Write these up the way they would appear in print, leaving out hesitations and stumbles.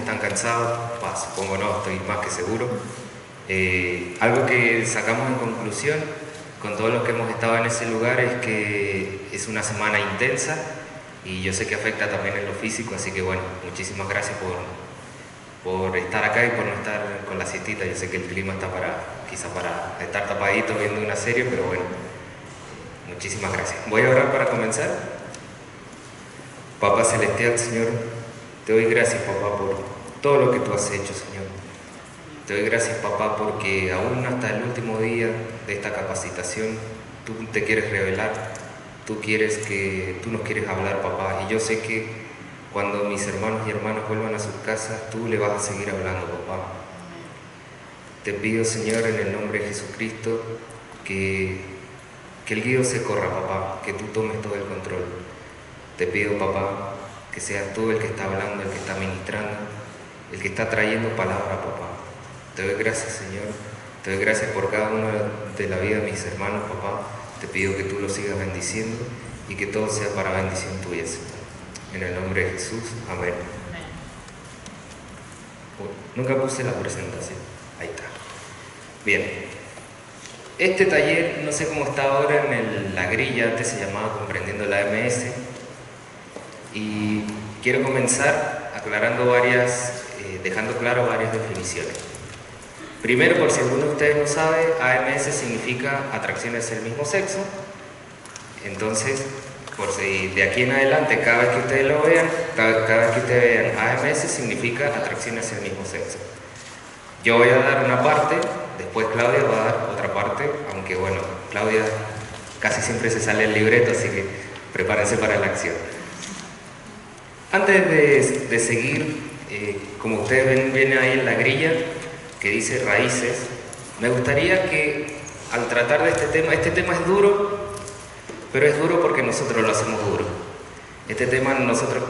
están cansados, supongo no, estoy más que seguro. Algo que sacamos en conclusión con todos los que hemos estado en ese lugar es que es una semana intensa y yo sé que afecta también en lo físico, así que bueno, muchísimas gracias por estar acá y por no estar con la siestita. Yo sé que el clima está quizá para estar tapadito viendo una serie, pero bueno, muchísimas gracias. Voy a orar para comenzar. Papá Celestial, Señor, te doy gracias, papá, por todo lo que tú has hecho, Señor. Te doy gracias, papá, porque aún hasta el último día de esta capacitación, tú te quieres revelar, tú nos quieres hablar, papá. Y yo sé que cuando mis hermanos y hermanas vuelvan a sus casas, tú le vas a seguir hablando, papá. Te pido, Señor, en el nombre de Jesucristo, que el guío se corra, papá, que tú tomes todo el control. Te pido, papá, que seas tú el que está hablando, el que está ministrando, el que está trayendo palabra, papá. Te doy gracias, Señor. Te doy gracias por cada uno de la vida de mis hermanos, papá. Te pido que tú los sigas bendiciendo y que todo sea para bendición tuya, Señor. En el nombre de Jesús, amén. Nunca puse la presentación. Ahí está. Bien. Este taller, no sé cómo está ahora en la grilla, antes se llamaba Comprendiendo la AMS. Y quiero comenzar aclarando dejando claro varias definiciones. Primero, por si alguno de ustedes no sabe, AMS significa atracción hacia el mismo sexo. Entonces, por si de aquí en adelante, cada vez que ustedes lo vean, cada vez que ustedes vean AMS significa atracción hacia el mismo sexo. Yo voy a dar una parte, después Claudia va a dar otra parte, aunque bueno, Claudia casi siempre se sale el libreto, así que prepárense para la acción. Antes de seguir, como ustedes ven, viene ahí en la grilla que dice raíces, me gustaría que al tratar de este tema es duro, pero es duro porque nosotros lo hacemos duro. Este tema nosotros,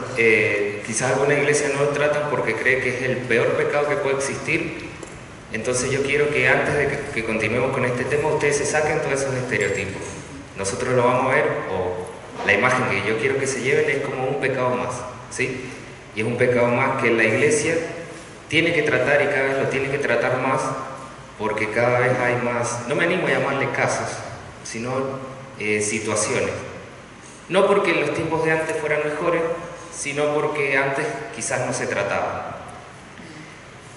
quizás alguna iglesia no lo tratan porque cree que es el peor pecado que puede existir. Entonces yo quiero que antes de que continuemos con este tema, ustedes se saquen todos esos estereotipos. Nosotros lo vamos a ver, o la imagen que yo quiero que se lleven es como un pecado más, ¿sí? Y es un pecado más que la iglesia tiene que tratar y cada vez lo tiene que tratar más porque cada vez hay más, no me animo a llamarle casos, sino situaciones. No porque los tiempos de antes fueran mejores, sino porque antes quizás no se trataba.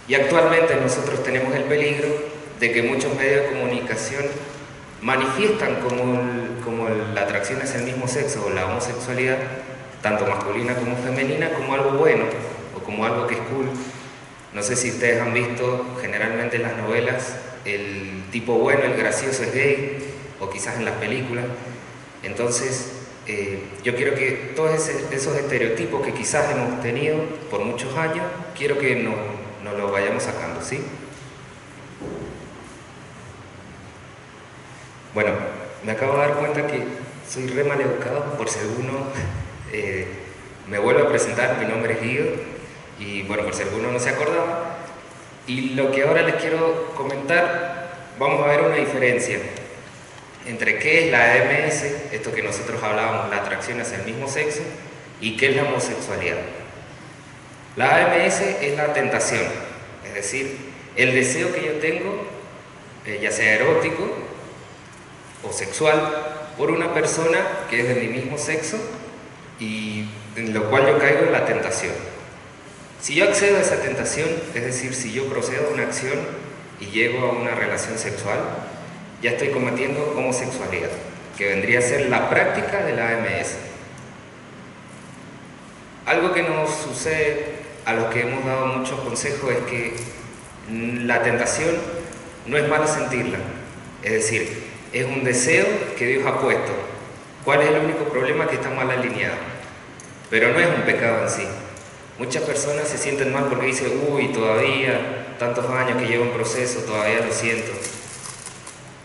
Y actualmente nosotros tenemos el peligro de que muchos medios de comunicación manifiestan como la atracción hacia el mismo sexo o la homosexualidad, tanto masculina como femenina, como algo bueno o como algo que es cool. No sé si ustedes han visto generalmente en las novelas el tipo bueno, el gracioso es gay, o quizás en las películas. Entonces, yo quiero que todos esos estereotipos que quizás hemos tenido por muchos años, quiero que nos lo vayamos sacando, ¿sí? Bueno, me acabo de dar cuenta que soy re mal educado, por si alguno me vuelve a presentar. Mi nombre es Guido. Y bueno, por si alguno no se acordaba, y lo que ahora les quiero comentar, vamos a ver una diferencia entre qué es la AMS, esto que nosotros hablábamos, la atracción hacia el mismo sexo, y qué es la homosexualidad. La AMS es la tentación, es decir, el deseo que yo tengo, ya sea erótico o sexual, por una persona que es de mi mismo sexo, y en lo cual yo caigo en la tentación. Si yo accedo a esa tentación, es decir, si yo procedo a una acción y llego a una relación sexual, ya estoy cometiendo homosexualidad, que vendría a ser la práctica de la AMS. Algo que nos sucede a los que hemos dado muchos consejos es que la tentación no es malo sentirla, es decir, es un deseo que Dios ha puesto. ¿Cuál es el único problema? Que está mal alineado, pero no es un pecado en sí. Muchas personas se sienten mal porque dicen, uy, todavía, tantos años que llevo en proceso, todavía lo siento.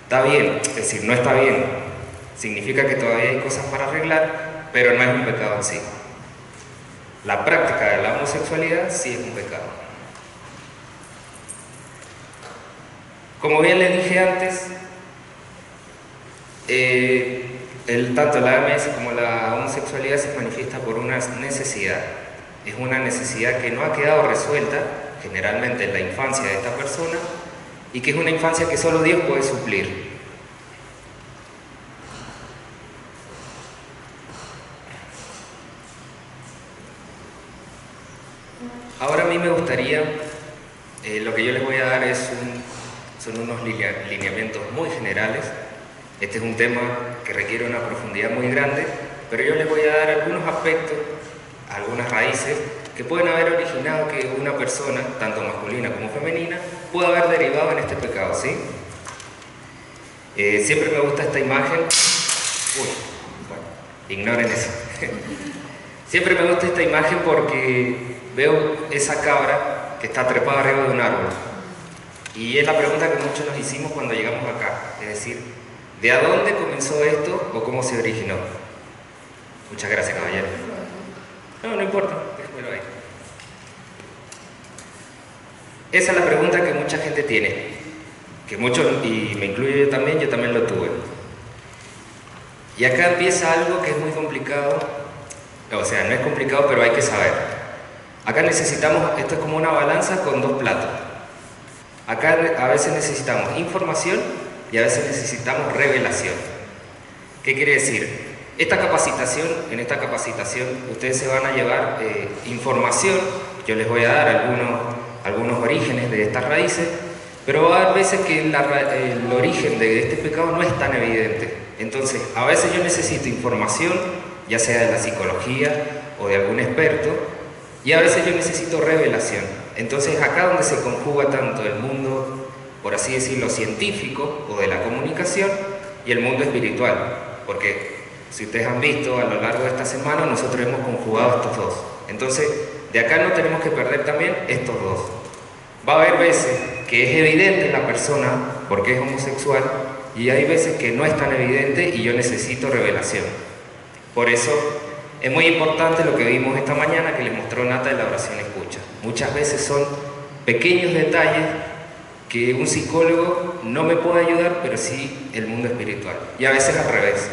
Está bien, es decir, no está bien. Significa que todavía hay cosas para arreglar, pero no es un pecado en sí. La práctica de la homosexualidad sí es un pecado. Como bien les dije antes, tanto la AMS como la homosexualidad se manifiesta por una necesidad. es una necesidad que no ha quedado resuelta, generalmente en la infancia de esta persona, y que es una infancia que solo Dios puede suplir. Ahora a mí me gustaría, lo que yo les voy a dar son unos lineamientos muy generales. Este es un tema que requiere una profundidad muy grande, pero yo les voy a dar algunos aspectos, algunas raíces que pueden haber originado que una persona, tanto masculina como femenina, pueda haber derivado en este pecado, ¿sí? Siempre me gusta esta imagen. Uy, bueno, ignoren eso. Siempre me gusta esta imagen porque veo esa cabra que está trepada arriba de un árbol. Y es la pregunta que muchos nos hicimos cuando llegamos acá. Es decir, ¿de a dónde comenzó esto o cómo se originó? Muchas gracias, caballero. No importa, déjamelo ahí. Esa es la pregunta que mucha gente tiene. Que muchos, y me incluyo yo también lo tuve. Y acá empieza algo que es muy complicado. O sea, no es complicado, pero hay que saber. Acá necesitamos, esto es como una balanza con dos platos. Acá a veces necesitamos información y a veces necesitamos revelación. ¿Qué quiere decir? En esta capacitación ustedes se van a llevar información. Yo les voy a dar algunos orígenes de estas raíces, pero va a haber veces que el origen de este pecado no es tan evidente. Entonces, a veces yo necesito información, ya sea de la psicología o de algún experto, y a veces yo necesito revelación. Entonces, acá donde se conjuga tanto el mundo, por así decirlo, científico o de la comunicación, y el mundo espiritual. Porque, si ustedes han visto, a lo largo de esta semana nosotros hemos conjugado estos dos. Entonces, de acá no tenemos que perder también estos dos. Va a haber veces que es evidente en la persona porque es homosexual, y hay veces que no es tan evidente y yo necesito revelación. Por eso es muy importante lo que vimos esta mañana que les mostró Nata de la oración escucha. Muchas veces son pequeños detalles que un psicólogo no me puede ayudar, pero sí el mundo espiritual. Y a veces al revés.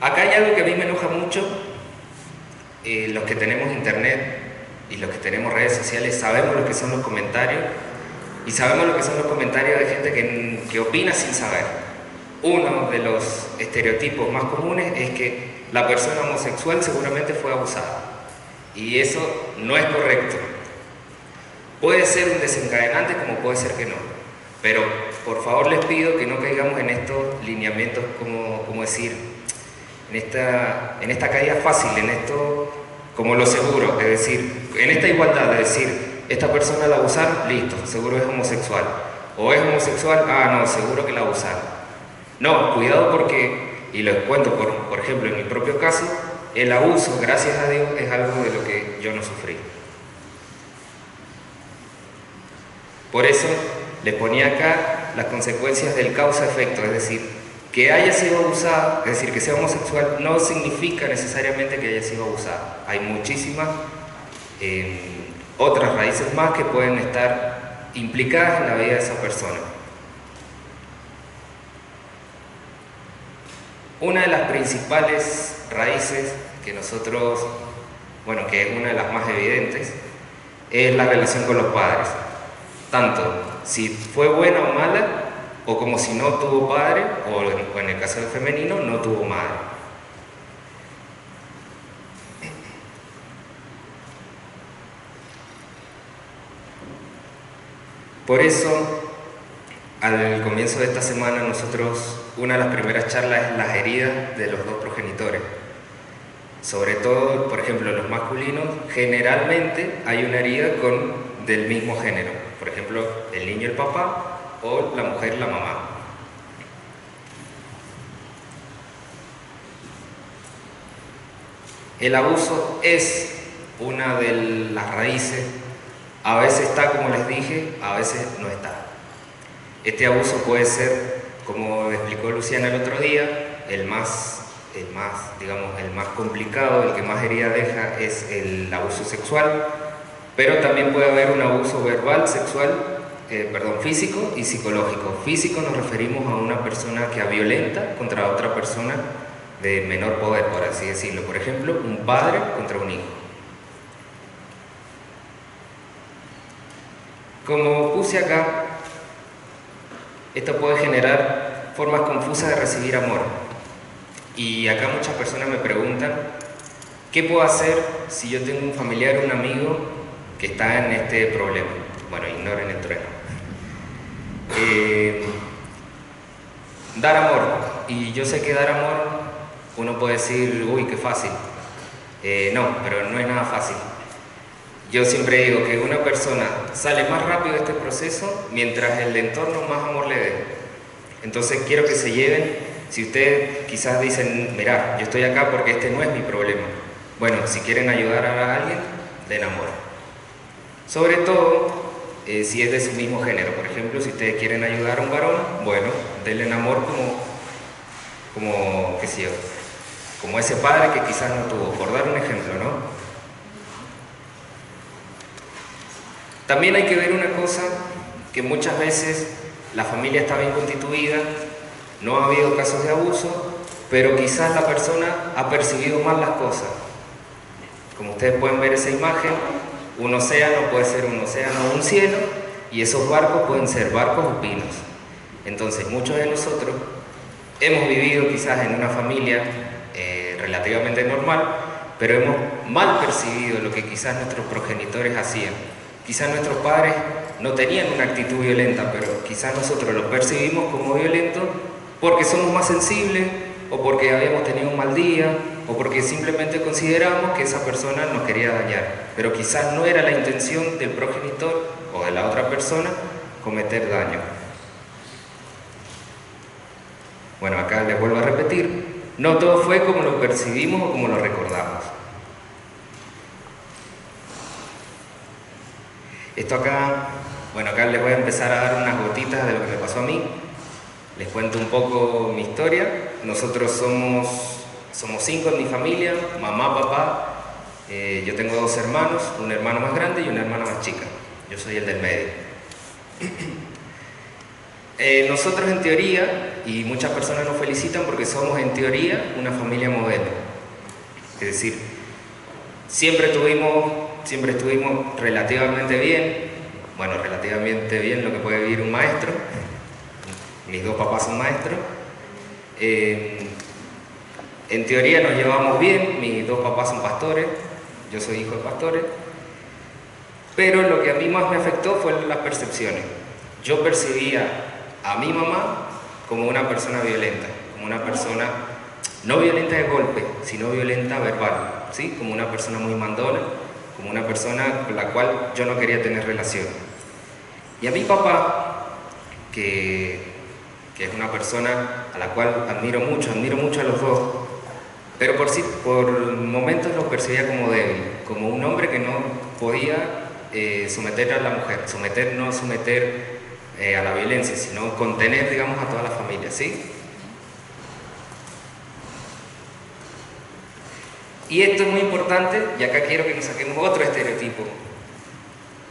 Acá hay algo que a mí me enoja mucho. Los que tenemos internet y los que tenemos redes sociales sabemos lo que son los comentarios, y sabemos lo que son los comentarios de gente que opina sin saber. Uno de los estereotipos más comunes es que la persona homosexual seguramente fue abusada, y eso no es correcto. Puede ser un desencadenante como puede ser que no, pero por favor les pido que no caigamos en estos lineamientos, como decir, en esta caída fácil, en esto como lo seguro, es decir, en esta igualdad de decir, esta persona la abusaron, listo, seguro es homosexual. O es homosexual, no, seguro que la abusaron. No, cuidado porque, y les cuento por ejemplo en mi propio caso, el abuso, gracias a Dios, es algo de lo que yo no sufrí. Por eso les ponía acá las consecuencias del causa-efecto, es decir, que haya sido abusada, es decir, que sea homosexual, no significa necesariamente que haya sido abusada. Hay muchísimas otras raíces más que pueden estar implicadas en la vida de esa persona. Una de las principales raíces que nosotros, que es una de las más evidentes, es la relación con los padres. Tanto si fue buena o mala, o como si no tuvo padre, o en el caso del femenino, no tuvo madre. Por eso, al comienzo de esta semana, una de las primeras charlas es las heridas de los dos progenitores. Sobre todo, por ejemplo, en los masculinos, generalmente hay una herida del mismo género. Por ejemplo, el niño el papá, o la mujer la mamá. El abuso es una de las raíces. A veces está, como les dije, a veces no está. Este abuso puede ser, como explicó Luciana el otro día, el más complicado, el que más herida deja, es el abuso sexual, pero también puede haber un abuso verbal, sexual, físico y psicológico. Físico nos referimos a una persona que violenta contra otra persona de menor poder, por así decirlo. Por ejemplo, un padre contra un hijo. Como puse acá, esto puede generar formas confusas de recibir amor. Y acá muchas personas me preguntan, ¿qué puedo hacer si yo tengo un familiar o un amigo que está en este problema? Bueno, ignoren el trueno. Dar amor. Y yo sé que dar amor, uno puede decir, uy, qué fácil. No, pero no es nada fácil. Yo siempre digo que una persona sale más rápido de este proceso mientras el entorno más amor le dé. Entonces quiero que se lleven, si ustedes quizás dicen, mirá, yo estoy acá porque este no es mi problema. Bueno, si quieren ayudar a alguien, den amor. Sobre todo, si es de su mismo género. Por ejemplo, si ustedes quieren ayudar a un varón, bueno, denle amor qué sé yo, como ese padre que quizás no tuvo, por dar un ejemplo, ¿no? También hay que ver una cosa, que muchas veces la familia está bien constituida, no ha habido casos de abuso, pero quizás la persona ha percibido mal las cosas. Como ustedes pueden ver esa imagen, un océano puede ser un océano o un cielo, y esos barcos pueden ser barcos o pinos. Entonces, muchos de nosotros hemos vivido quizás en una familia relativamente normal, pero hemos mal percibido lo que quizás nuestros progenitores hacían. Quizás nuestros padres no tenían una actitud violenta, pero quizás nosotros lo percibimos como violento porque somos más sensibles, o porque habíamos tenido un mal día, o porque simplemente consideramos que esa persona nos quería dañar. Pero quizás no era la intención del progenitor o de la otra persona cometer daño. Bueno, acá les vuelvo a repetir, no todo fue como lo percibimos o como lo recordamos. Esto acá, bueno, acá les voy a empezar a dar unas gotitas de lo que me pasó a mí. Les cuento un poco mi historia. Nosotros somos 5 en mi familia, mamá, papá. Yo tengo 2 hermanos, un hermano más grande y una hermana más chica. Yo soy el del medio. Nosotros en teoría, y muchas personas nos felicitan porque somos en teoría una familia modelo. Es decir, siempre estuvimos relativamente bien. Bueno, relativamente bien lo que puede vivir un maestro. Mis 2 papás son maestros. En teoría nos llevamos bien, mis 2 papás son pastores, yo soy hijo de pastores. Pero lo que a mí más me afectó fue las percepciones. Yo percibía a mi mamá como una persona violenta, como una persona no violenta de golpe, sino violenta verbal, ¿sí? Como una persona muy mandona, como una persona con la cual yo no quería tener relación. Y a mi papá, que es una persona a la cual admiro mucho a los 2, pero por momentos lo percibía como débil, como un hombre que no podía someter a la mujer, no someter a la violencia, sino contener, digamos, a toda la familia, ¿sí? Y esto es muy importante, y acá quiero que nos saquemos otro estereotipo.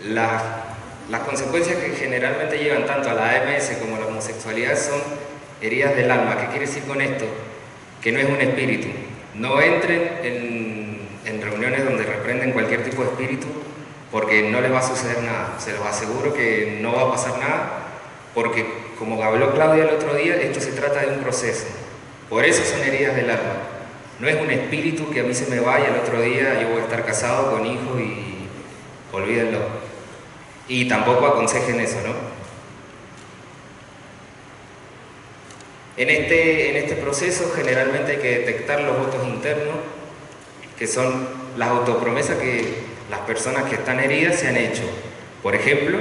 Las consecuencias que generalmente llevan tanto a la AMS como a la homosexualidad son heridas del alma. ¿Qué quiere decir con esto? Que no es un espíritu. No entren en reuniones donde reprenden cualquier tipo de espíritu, porque no les va a suceder nada. Se los aseguro que no va a pasar nada, porque como habló Claudia el otro día, esto se trata de un proceso. Por eso son heridas del alma. No es un espíritu que a mí se me vaya el otro día, yo voy a estar casado con hijos y olvídenlo. Y tampoco aconsejen eso, ¿no? En este proceso generalmente hay que detectar los votos internos, que son las autopromesas que las personas que están heridas se han hecho. Por ejemplo,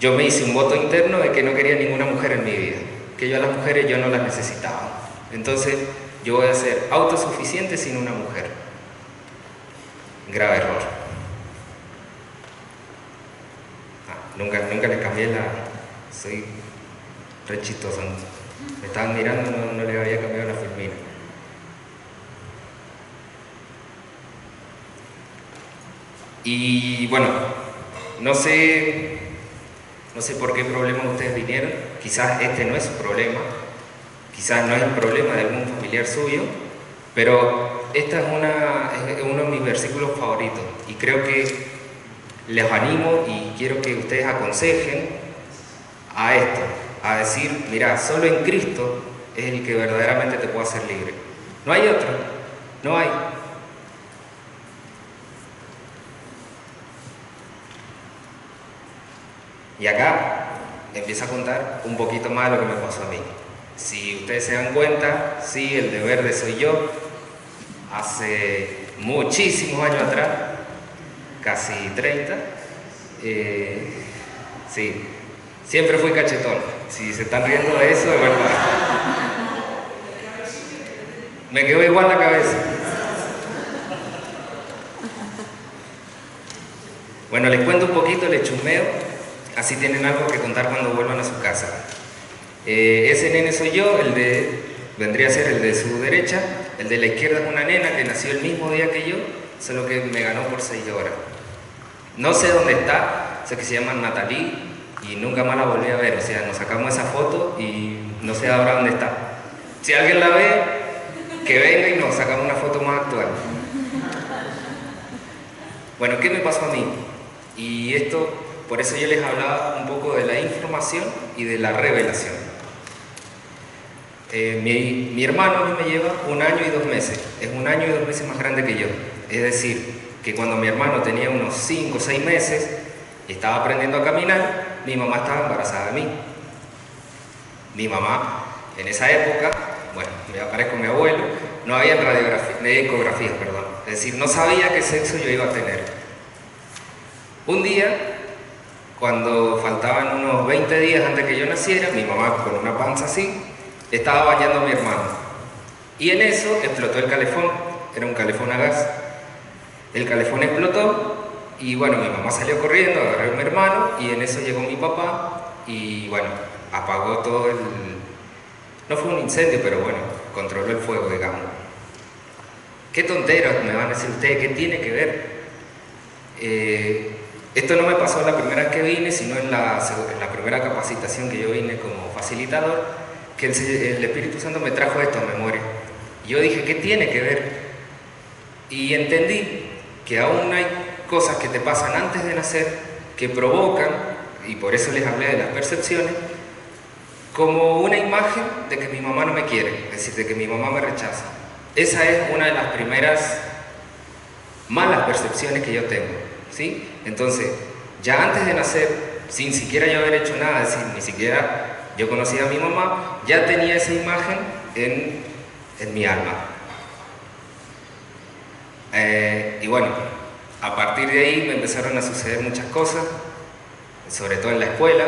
yo me hice un voto interno de que no quería ninguna mujer en mi vida, que yo a las mujeres yo no las necesitaba. Entonces, yo voy a ser autosuficiente sin una mujer. Grave error. Nunca les cambié soy re chistoso. Me estaban mirando, no les había cambiado la filmina. Y bueno, no sé por qué problema ustedes vinieron. Quizás este no es su problema. Quizás no es el problema de algún familiar. familiar suyo, pero esta es uno de mis versículos favoritos y creo que les animo y quiero que ustedes aconsejen a esto, a decir, mira, solo en Cristo es el que verdaderamente te puede hacer libre. No hay otro, no hay. Y acá empieza a contar un poquito más de lo que me pasó a mí. Si ustedes se dan cuenta, sí, el de verde soy yo. Hace muchísimos años atrás, casi 30, sí, siempre fui cachetón. Si se están riendo de eso, de verdad. Me quedó igual la cabeza. Bueno, les cuento un poquito, les chusmeo, así tienen algo que contar cuando vuelvan a su casa. Ese nene soy yo, vendría a ser el de su derecha, el de la izquierda es una nena que nació el mismo día que yo, solo que me ganó por 6 horas. No sé dónde está, sé que se llama Natalie y nunca más la volví a ver, o sea, nos sacamos esa foto y no sé ahora dónde está. Si alguien la ve, que venga y nos sacamos una foto más actual. Bueno, ¿qué me pasó a mí? Y esto, por eso yo les hablaba un poco de la información y de la revelación. Mi hermano a mí me lleva 1 año y 2 meses, es 1 año y 2 meses más grande que yo. Es decir, que cuando mi hermano tenía unos 5 o 6 meses y estaba aprendiendo a caminar, mi mamá estaba embarazada de mí. Mi mamá, en esa época, bueno, me aparezco mi abuelo, no había ecografías, perdón. Es decir, no sabía qué sexo yo iba a tener. Un día, cuando faltaban unos 20 días antes que yo naciera, mi mamá con una panza así, estaba bañando a mi hermano. Y en eso explotó el calefón, era un calefón a gas. El calefón explotó y bueno, mi mamá salió corriendo, agarró a mi hermano y en eso llegó mi papá y bueno, apagó todo el... No fue un incendio, pero bueno, controló el fuego, digamos. Qué tonteras me van a decir ustedes, ¿qué tiene que ver? Esto no me pasó la primera vez que vine, sino en la primera capacitación que yo vine como facilitador, que el Espíritu Santo me trajo esto a memoria. Y yo dije, ¿qué tiene que ver? Y entendí que aún hay cosas que te pasan antes de nacer que provocan, y por eso les hablé de las percepciones, como una imagen de que mi mamá no me quiere, es decir, de que mi mamá me rechaza. Esa es una de las primeras malas percepciones que yo tengo, ¿sí? Entonces, ya antes de nacer, sin siquiera yo haber hecho nada, es decir, ni siquiera yo conocía a mi mamá, ya tenía esa imagen en mi alma. Y bueno, a partir de ahí me empezaron a suceder muchas cosas, sobre todo en la escuela.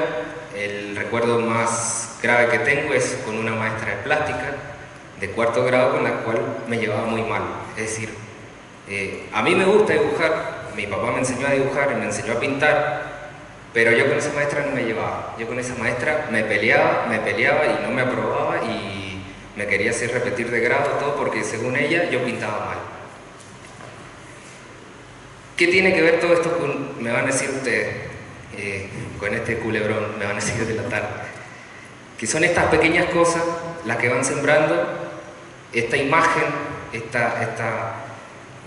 El recuerdo más grave que tengo es con una maestra de plástica de 4º grado con la cual me llevaba muy mal. Es decir, a mí me gusta dibujar, mi papá me enseñó a dibujar y me enseñó a pintar, pero yo con esa maestra no me llevaba. Yo con esa maestra me peleaba y no me aprobaba y me quería hacer repetir de grado todo porque según ella yo pintaba mal. ¿Qué tiene que ver todo esto con, me van a decir ustedes, con este culebrón, me van a decir de la tarde? Que son estas pequeñas cosas las que van sembrando esta imagen,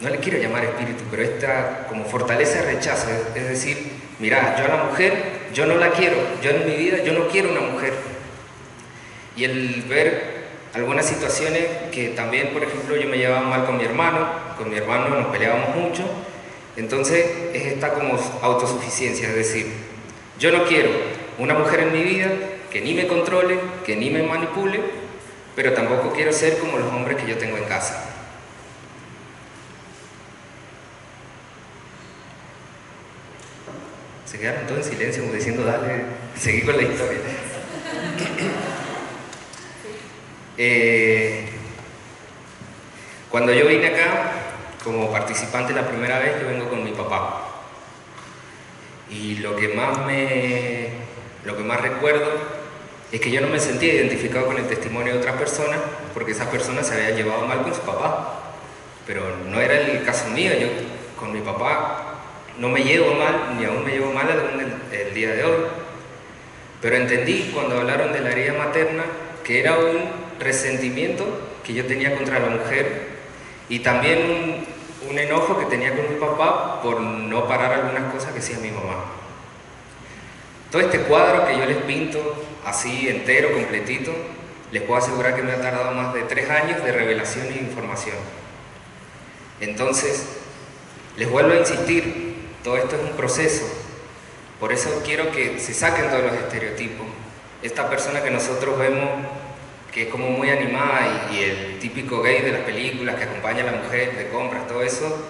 no le quiero llamar espíritu, pero esta como fortaleza de rechazo, es decir, mirá, yo a la mujer, yo no la quiero, yo en mi vida, yo no quiero una mujer. Y el ver algunas situaciones que también, por ejemplo, yo me llevaba mal con mi hermano nos peleábamos mucho, entonces es esta como autosuficiencia, es decir, yo no quiero una mujer en mi vida que ni me controle, que ni me manipule, pero tampoco quiero ser como los hombres que yo tengo en casa. Se quedaron todos en silencio, como diciendo, dale, seguí con la historia. Cuando yo vine acá, como participante la primera vez, yo vengo con mi papá. Y lo que más recuerdo es que yo no me sentía identificado con el testimonio de otras personas, porque esas personas se habían llevado mal con su papá. Pero no era el caso mío, yo con mi papá no me llevo mal, ni aún me llevo mal el día de hoy. Pero entendí cuando hablaron de la herida materna que era un resentimiento que yo tenía contra la mujer y también un enojo que tenía con mi papá por no parar algunas cosas que hacía mi mamá. Todo este cuadro que yo les pinto, así entero, completito, les puedo asegurar que me ha tardado más de 3 años de revelación e información. Entonces, les vuelvo a insistir, todo esto es un proceso. Por eso quiero que se saquen todos los estereotipos. Esta persona que nosotros vemos, que es como muy animada y el típico gay de las películas que acompaña a la mujer de compras, todo eso,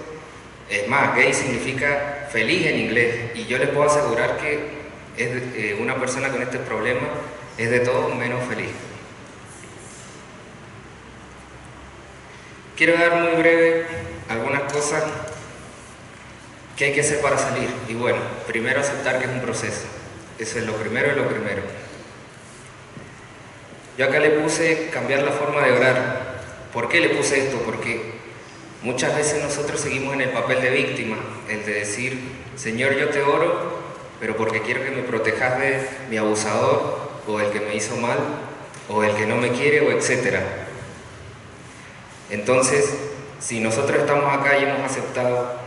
es más, gay significa feliz en inglés. Y yo les puedo asegurar que una persona con este problema es de todo menos feliz. Quiero dar muy breve algunas cosas que hay que hacer para salir. Y bueno, primero aceptar que es un proceso. Eso es lo primero de lo primero. Yo acá le puse cambiar la forma de orar. ¿Por qué le puse esto? Porque muchas veces nosotros seguimos en el papel de víctima, el de decir, Señor, yo te oro, pero porque quiero que me protejas de mi abusador, o el que me hizo mal, o el que no me quiere, o etcétera. Entonces, si nosotros estamos acá y hemos aceptado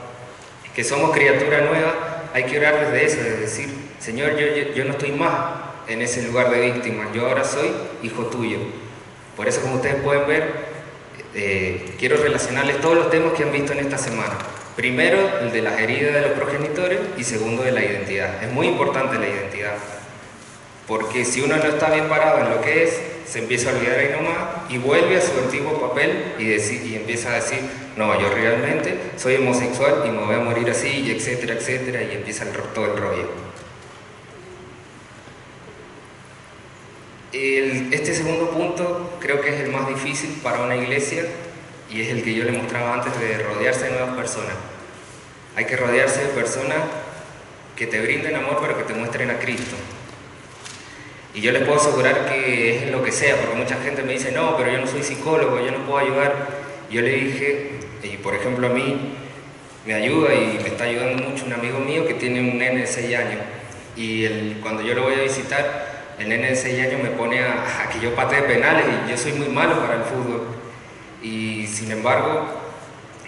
que somos criatura nueva, hay que orar desde eso, es decir, Señor, yo no estoy más en ese lugar de víctima, yo ahora soy hijo tuyo. Por eso, como ustedes pueden ver, quiero relacionarles todos los temas que han visto en esta semana. Primero, el de las heridas de los progenitores, y segundo, de la identidad. Es muy importante la identidad, porque si uno no está bien parado en lo que es, se empieza a olvidar ahí nomás y vuelve a su antiguo papel y empieza a decir, no, yo realmente soy homosexual y me voy a morir así, y etcétera, etcétera, y empieza todo el rollo. Este segundo punto creo que es el más difícil para una iglesia y es el que yo le mostraba antes, de rodearse de nuevas personas. Hay que rodearse de personas que te brinden amor, pero que te muestren a Cristo. Y yo les puedo asegurar que es en lo que sea, porque mucha gente me dice, no, pero yo no soy psicólogo, yo no puedo ayudar. Yo le dije, y por ejemplo a mí me ayuda y me está ayudando mucho un amigo mío que tiene un nene de 6 años. Y cuando yo lo voy a visitar, el nene de 6 años me pone a que yo patee penales y yo soy muy malo para el fútbol. Y sin embargo,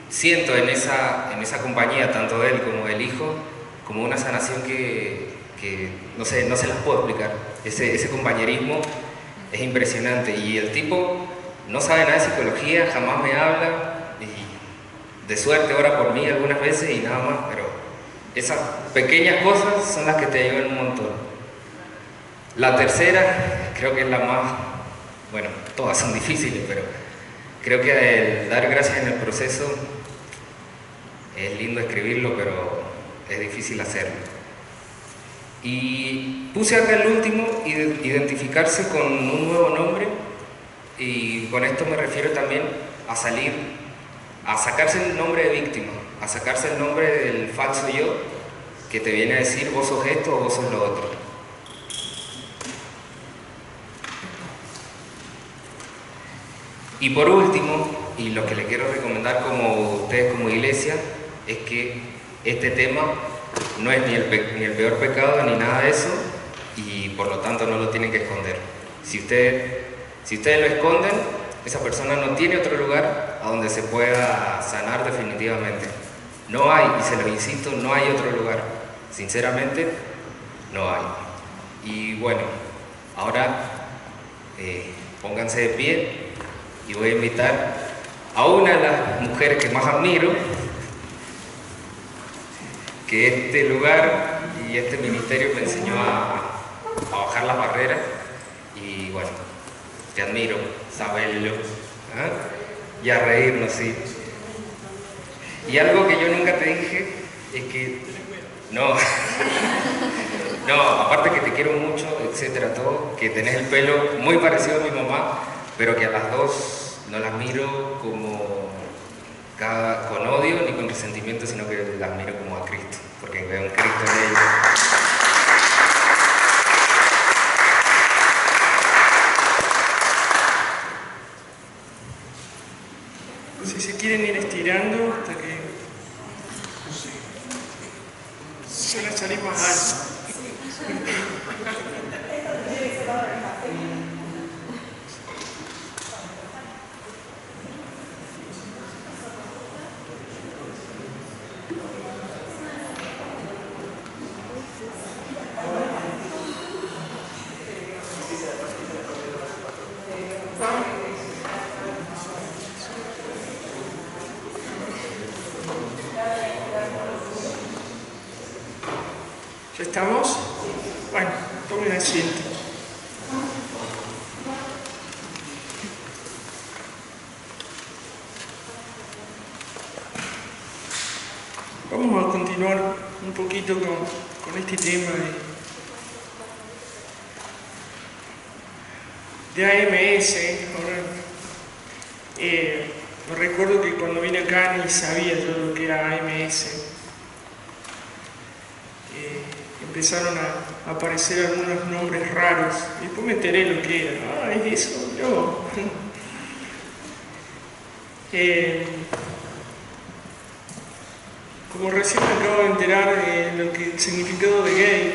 siento en esa compañía, tanto de él como del hijo, como una sanación que no se las puedo explicar. Ese compañerismo es impresionante. Y el tipo no sabe nada de psicología, jamás me habla, y de suerte ora por mí algunas veces y nada más, pero esas pequeñas cosas son las que te ayudan un montón. La tercera, creo que es la más, bueno, todas son difíciles, pero creo que el dar gracias en el proceso es lindo escribirlo, pero es difícil hacerlo. Y puse acá el último, identificarse con un nuevo nombre, y con esto me refiero también a salir, a sacarse el nombre de víctima, a sacarse el nombre del falso yo, que te viene a decir vos sos esto o vos sos lo otro. Y por último, y lo que le quiero recomendar como ustedes como iglesia, es que este tema no es ni el peor pecado ni nada de eso, y por lo tanto no lo tienen que esconder. Si ustedes lo esconden, esa persona no tiene otro lugar a donde se pueda sanar definitivamente. No hay, y se lo insisto, no hay otro lugar. Sinceramente, no hay. Y bueno, ahora pónganse de pie y voy a invitar a una de las mujeres que más admiro, que este lugar y este ministerio me enseñó a bajar las barreras, y bueno, te admiro, saberlo, y a reírnos, sí. Y algo que yo nunca te dije es que, no, aparte que te quiero mucho, etcétera, todo, que tenés el pelo muy parecido a mi mamá, pero que a las dos no las miro como con odio ni con resentimiento, sino que las miro como a Cristo, porque veo un Cristo en ellas. Si se quieren ir estirando hasta que suele salir más alto. ¿Ya estamos? Bueno, tomen asiento. Vamos a continuar un poquito con este tema de AMS. Ahora, me recuerdo que cuando vine acá ni sabía yo lo que era AMS. Empezaron a aparecer algunos nombres raros y después me enteré lo que era. Ah, es eso, no. Como recién me acabo de enterar el significado de gay,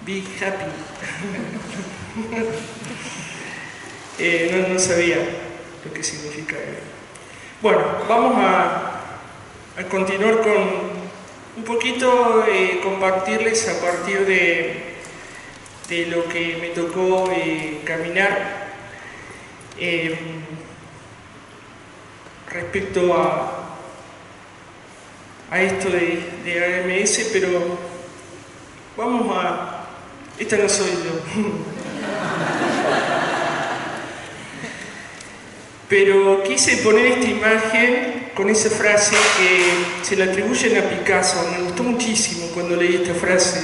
be happy. No sabía lo que significa gay. Bueno, vamos a continuar con un poquito compartirles a partir de lo que me tocó caminar respecto a esto de AMS, pero vamos a... Esta no soy yo. Pero quise poner esta imagen con esa frase que se la atribuyen a Picasso. Me gustó muchísimo cuando leí esta frase,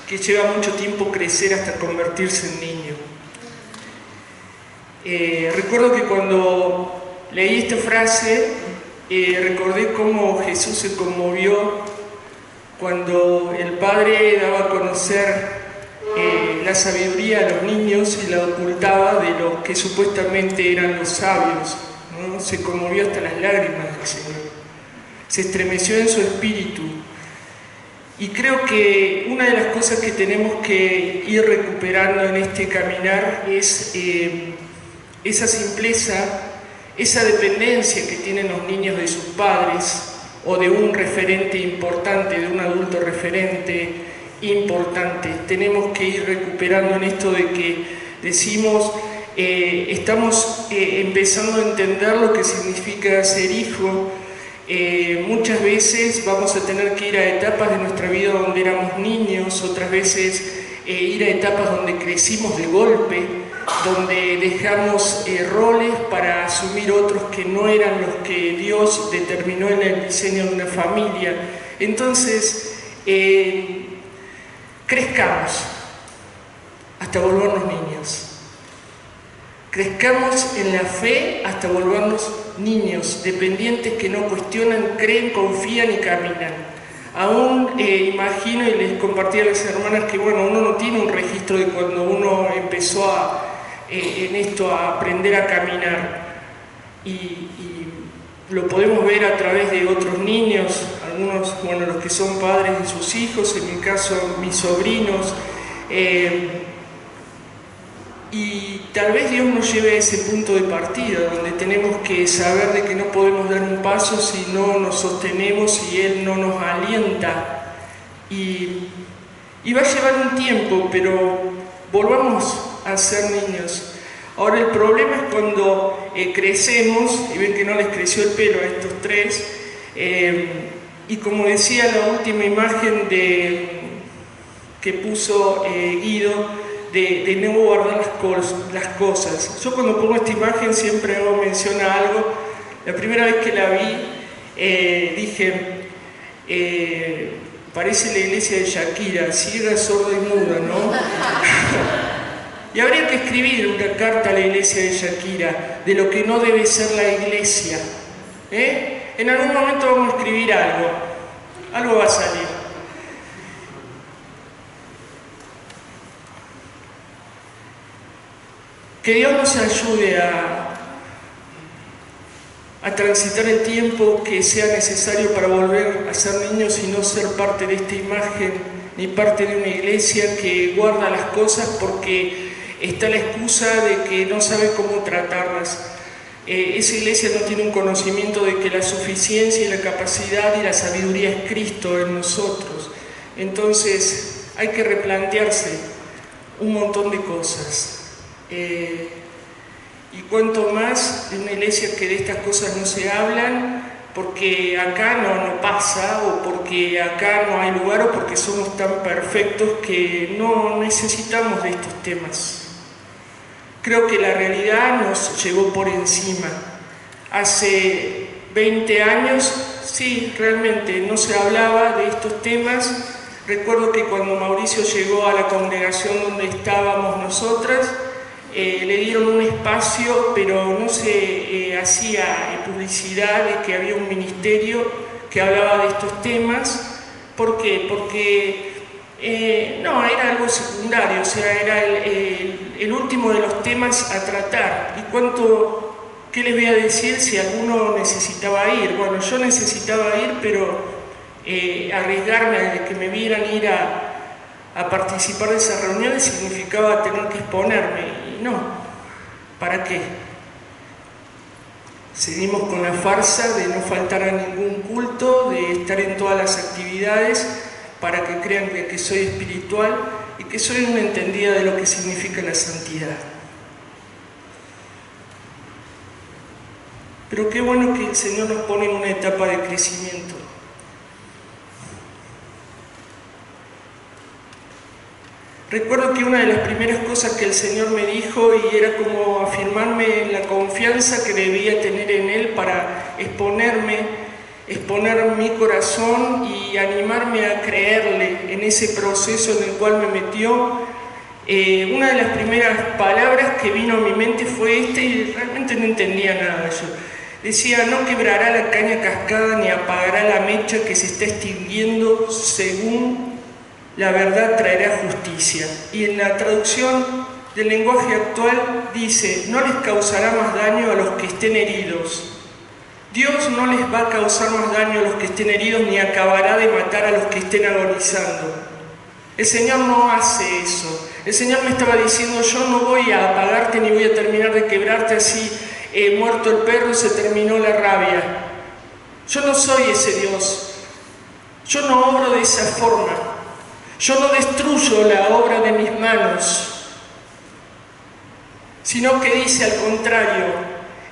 que lleva mucho tiempo crecer hasta convertirse en niño. Recuerdo que cuando leí esta frase, recordé cómo Jesús se conmovió cuando el Padre daba a conocer la sabiduría a los niños y la ocultaba de los que supuestamente eran los sabios, ¿no? Se conmovió hasta las lágrimas del Señor, se estremeció en su espíritu. Y creo que una de las cosas que tenemos que ir recuperando en este caminar es esa simpleza, esa dependencia que tienen los niños de sus padres o de un referente importante, de un adulto referente importante. Tenemos que ir recuperando en esto de que decimos, estamos empezando a entender lo que significa ser hijo. Muchas veces vamos a tener que ir a etapas de nuestra vida donde éramos niños, otras veces ir a etapas donde crecimos de golpe, donde dejamos roles para asumir otros que no eran los que Dios determinó en el diseño de una familia. Entonces, crezcamos hasta volvernos niños. Crezcamos en la fe hasta volvernos niños, dependientes que no cuestionan, creen, confían y caminan. Aún imagino, y les compartí a las hermanas, que bueno, uno no tiene un registro de cuando uno empezó en esto a aprender a caminar. Y lo podemos ver a través de otros niños, algunos, bueno, los que son padres de sus hijos, en mi caso mis sobrinos, y tal vez Dios nos lleve a ese punto de partida, donde tenemos que saber de que no podemos dar un paso si no nos sostenemos y Él no nos alienta. Y va a llevar un tiempo, pero volvamos a ser niños. Ahora el problema es cuando crecemos, y ven que no les creció el pelo a estos tres, y como decía la última imagen que puso Guido, de no guardar las cosas. Yo cuando pongo esta imagen siempre hago mención a algo. La primera vez que la vi, dije, parece la iglesia de Shakira, ciega, sorda y muda, ¿no? Y habría que escribir una carta a la iglesia de Shakira, de lo que no debe ser la iglesia. En algún momento vamos a escribir algo va a salir. Que Dios nos ayude a transitar el tiempo que sea necesario para volver a ser niños y no ser parte de esta imagen, ni parte de una iglesia que guarda las cosas porque está la excusa de que no sabe cómo tratarlas. esa iglesia no tiene un conocimiento de que la suficiencia y la capacidad y la sabiduría es Cristo en nosotros. Entonces hay que replantearse un montón de cosas. Y cuanto más en una iglesia que de estas cosas no se hablan, porque acá no pasa, o porque acá no hay lugar, o porque somos tan perfectos que no necesitamos de estos temas. Creo que la realidad nos llegó por encima. Hace 20 años, sí, realmente no se hablaba de estos temas. Recuerdo que cuando Mauricio llegó a la congregación donde estábamos nosotras, le dieron un espacio, pero no se hacía publicidad de que había un ministerio que hablaba de estos temas. ¿Por qué? Porque no, era algo secundario, o sea, era el último de los temas a tratar. ¿Y qué les voy a decir si alguno necesitaba ir? Bueno, yo necesitaba ir, pero arriesgarme a que me vieran ir a participar de esas reuniones significaba tener que exponerme. Y no, ¿para qué? Seguimos con la farsa de no faltar a ningún culto, de estar en todas las actividades, para que crean que soy espiritual y que soy una entendida de lo que significa la santidad. Pero qué bueno que el Señor nos pone en una etapa de crecimiento. Recuerdo que una de las primeras cosas que el Señor me dijo, y era como afirmarme en la confianza que debía tener en Él para exponer mi corazón y animarme a creerle en ese proceso en el cual me metió. Una de las primeras palabras que vino a mi mente fue esta, y realmente no entendía nada de eso. Decía: no quebrará la caña cascada ni apagará la mecha que se está extinguiendo, según la verdad traerá justicia. Y en la traducción del lenguaje actual dice: no les causará más daño a los que estén heridos. Dios no les va a causar más daño a los que estén heridos, ni acabará de matar a los que estén agonizando. El Señor no hace eso. El Señor me estaba diciendo: yo no voy a apagarte ni voy a terminar de quebrarte así, muerto el perro y se terminó la rabia. Yo no soy ese Dios. Yo no obro de esa forma. Yo no destruyo la obra de mis manos, sino que dice al contrario: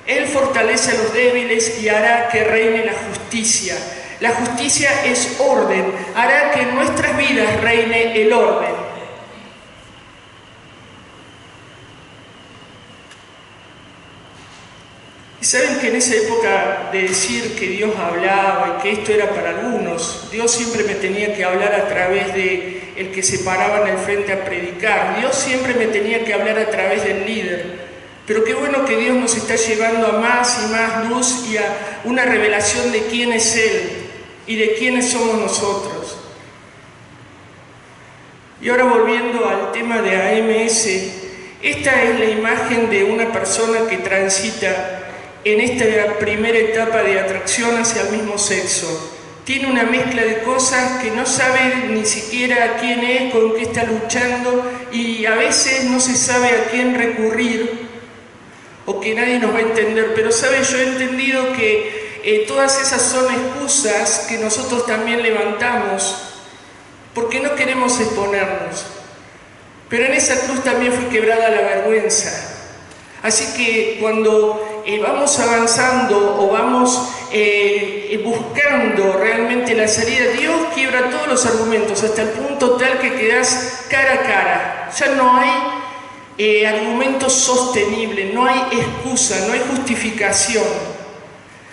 Él fortalece a los débiles y hará que reine la justicia. La justicia es orden, hará que en nuestras vidas reine el orden. Y saben que en esa época de decir que Dios hablaba y que esto era para algunos, Dios siempre me tenía que hablar a través de el que se paraba en el frente a predicar. Dios siempre me tenía que hablar a través del líder. Pero qué bueno que Dios nos está llevando a más y más luz y a una revelación de quién es Él y de quiénes somos nosotros. Y ahora volviendo al tema de AMS, esta es la imagen de una persona que transita en esta primera etapa de atracción hacia el mismo sexo. Tiene una mezcla de cosas que no sabe ni siquiera quién es, con qué está luchando, y a veces no se sabe a quién recurrir, o que nadie nos va a entender. Pero ¿sabes? Yo he entendido que todas esas son excusas que nosotros también levantamos porque no queremos exponernos. Pero en esa cruz también fue quebrada la vergüenza. Así que cuando vamos avanzando o vamos buscando realmente la salida, Dios quiebra todos los argumentos hasta el punto tal que quedás cara a cara. Ya no hay argumento sostenible, no hay excusa, no hay justificación.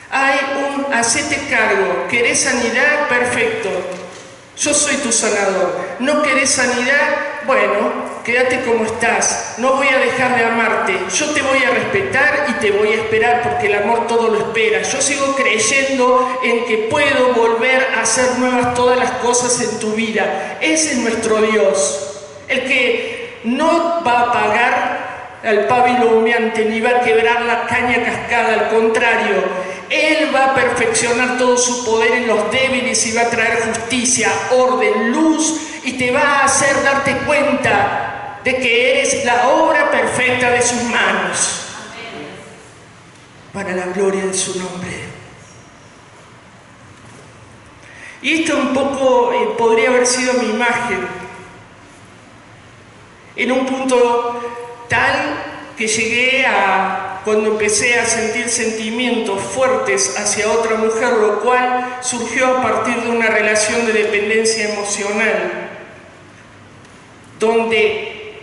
Hay un hacete cargo. ¿Querés sanidad? Perfecto. Yo soy tu sanador. ¿No querés sanidad? Bueno, quédate como estás. No voy a dejar de amarte. Yo te voy a respetar y te voy a esperar, porque el amor todo lo espera. Yo sigo creyendo en que puedo volver a hacer nuevas todas las cosas en tu vida. Ese es nuestro Dios. El que no va a apagar al pábilo humeante ni va a quebrar la caña cascada. Al contrario, Él va a perfeccionar todo su poder en los débiles y va a traer justicia, orden, luz, y te va a hacer darte cuenta de que eres la obra perfecta de sus manos. para la gloria de su nombre. Y esto un poco podría haber sido mi imagen, en un punto tal que llegué a, cuando empecé a sentir sentimientos fuertes hacia otra mujer, lo cual surgió a partir de una relación de dependencia emocional, donde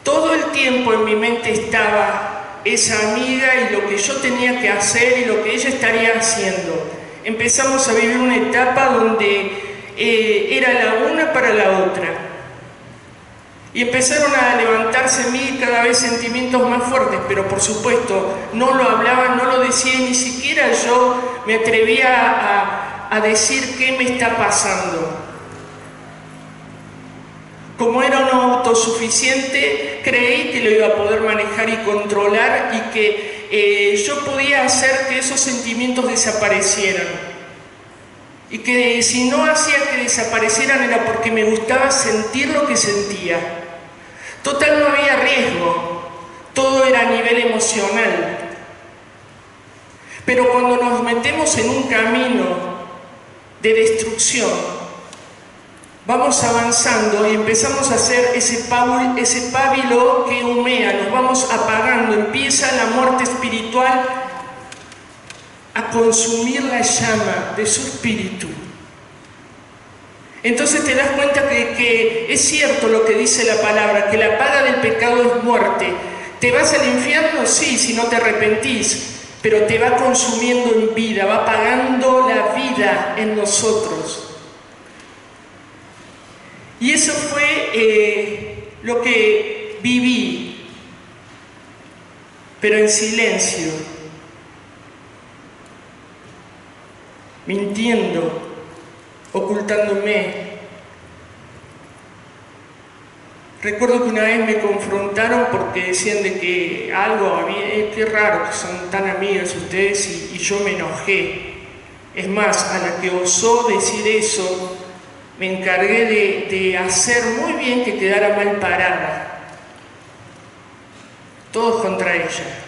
todo el tiempo en mi mente estaba esa amiga y lo que yo tenía que hacer y lo que ella estaría haciendo. Empezamos a vivir una etapa donde era la una para la otra. Y empezaron a levantarse en mí cada vez sentimientos más fuertes, pero por supuesto no lo hablaba, no lo decía, ni siquiera yo me atrevía a decir qué me está pasando. Como era un autosuficiente, creí que lo iba a poder manejar y controlar y que yo podía hacer que esos sentimientos desaparecieran. Y que si no hacía que desaparecieran era porque me gustaba sentir lo que sentía. Total, no había riesgo, todo era a nivel emocional. Pero cuando nos metemos en un camino de destrucción, vamos avanzando y empezamos a hacer ese pábilo que humea, nos vamos apagando, empieza la muerte espiritual a consumir la llama de su espíritu. Entonces te das cuenta que es cierto lo que dice la palabra, que la paga del pecado es muerte. ¿Te vas al infierno? Sí, si no te arrepentís, pero te va consumiendo en vida, va pagando la vida en nosotros. Y eso fue lo que viví, pero en silencio, mintiendo, ocultándome. Recuerdo que una vez me confrontaron porque decían de que algo había, qué raro que son tan amigas ustedes, y yo me enojé. Es más, a la que osó decir eso, me encargué de hacer muy bien que quedara mal parada. Todos contra ella.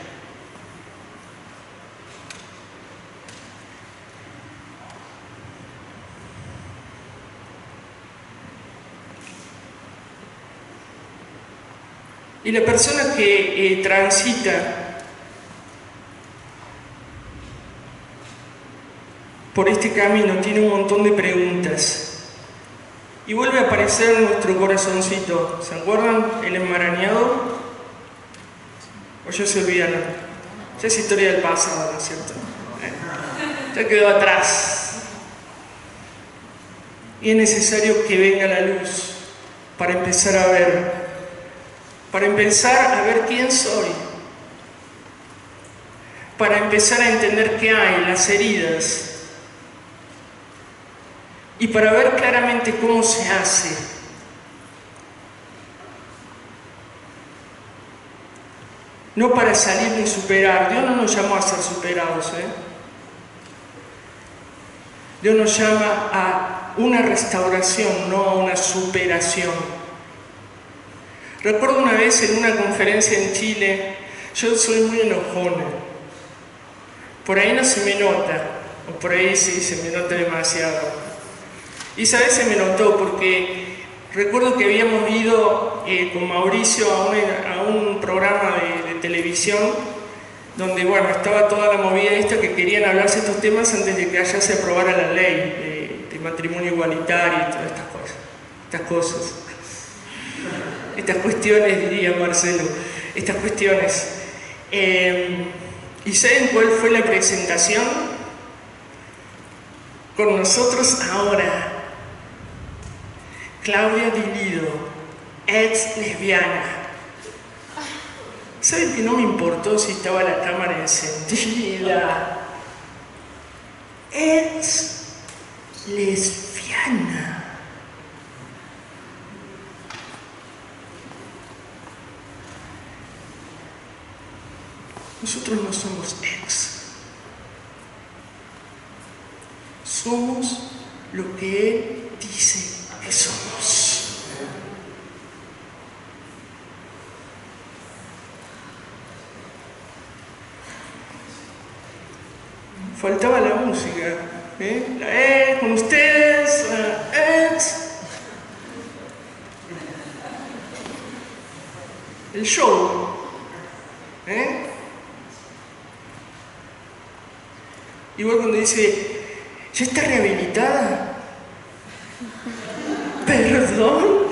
Y la persona que transita por este camino tiene un montón de preguntas. Y vuelve a aparecer nuestro corazoncito. ¿Se acuerdan? El enmarañado. ¿O ya se olvidaron? Ya es historia del pasado, ¿no es cierto? Ya quedó atrás. Y es necesario que venga la luz para empezar a ver. Para empezar a ver quién soy. Para empezar a entender qué hay, las heridas. Y para ver claramente cómo se hace. No para salir ni superar. Dios no nos llamó a ser superados, Dios nos llama a una restauración, no a una superación. Recuerdo una vez en una conferencia en Chile, yo soy muy enojona. Por ahí no se me nota, o por ahí sí se me nota demasiado. Y esa vez se me notó porque recuerdo que habíamos ido con Mauricio a un programa de televisión donde, bueno, estaba toda la movida esta que querían hablarse estos temas antes de que allá se aprobara la ley de matrimonio igualitario y todas estas cosas. Estas cuestiones, diría Marcelo, estas cuestiones. ¿Y saben cuál fue la presentación? Con nosotros ahora, Claudia Di Lido, ex lesbiana. ¿Saben que no me importó si estaba la cámara encendida? Ex lesbiana. Nosotros no somos ex. Somos lo que Él dice que somos. faltaba la música. La con ustedes, el show. Igual cuando dice, ¿ya está rehabilitada? ¿Perdón?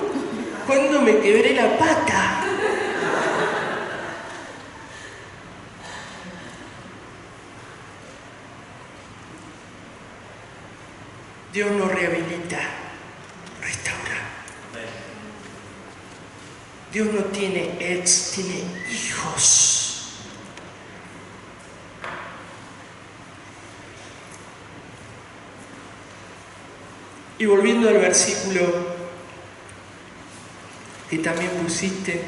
¿Cuándo me quebré la pata? Dios no rehabilita, restaura. Dios no tiene ex, tiene hijos. Y volviendo al versículo que también pusiste,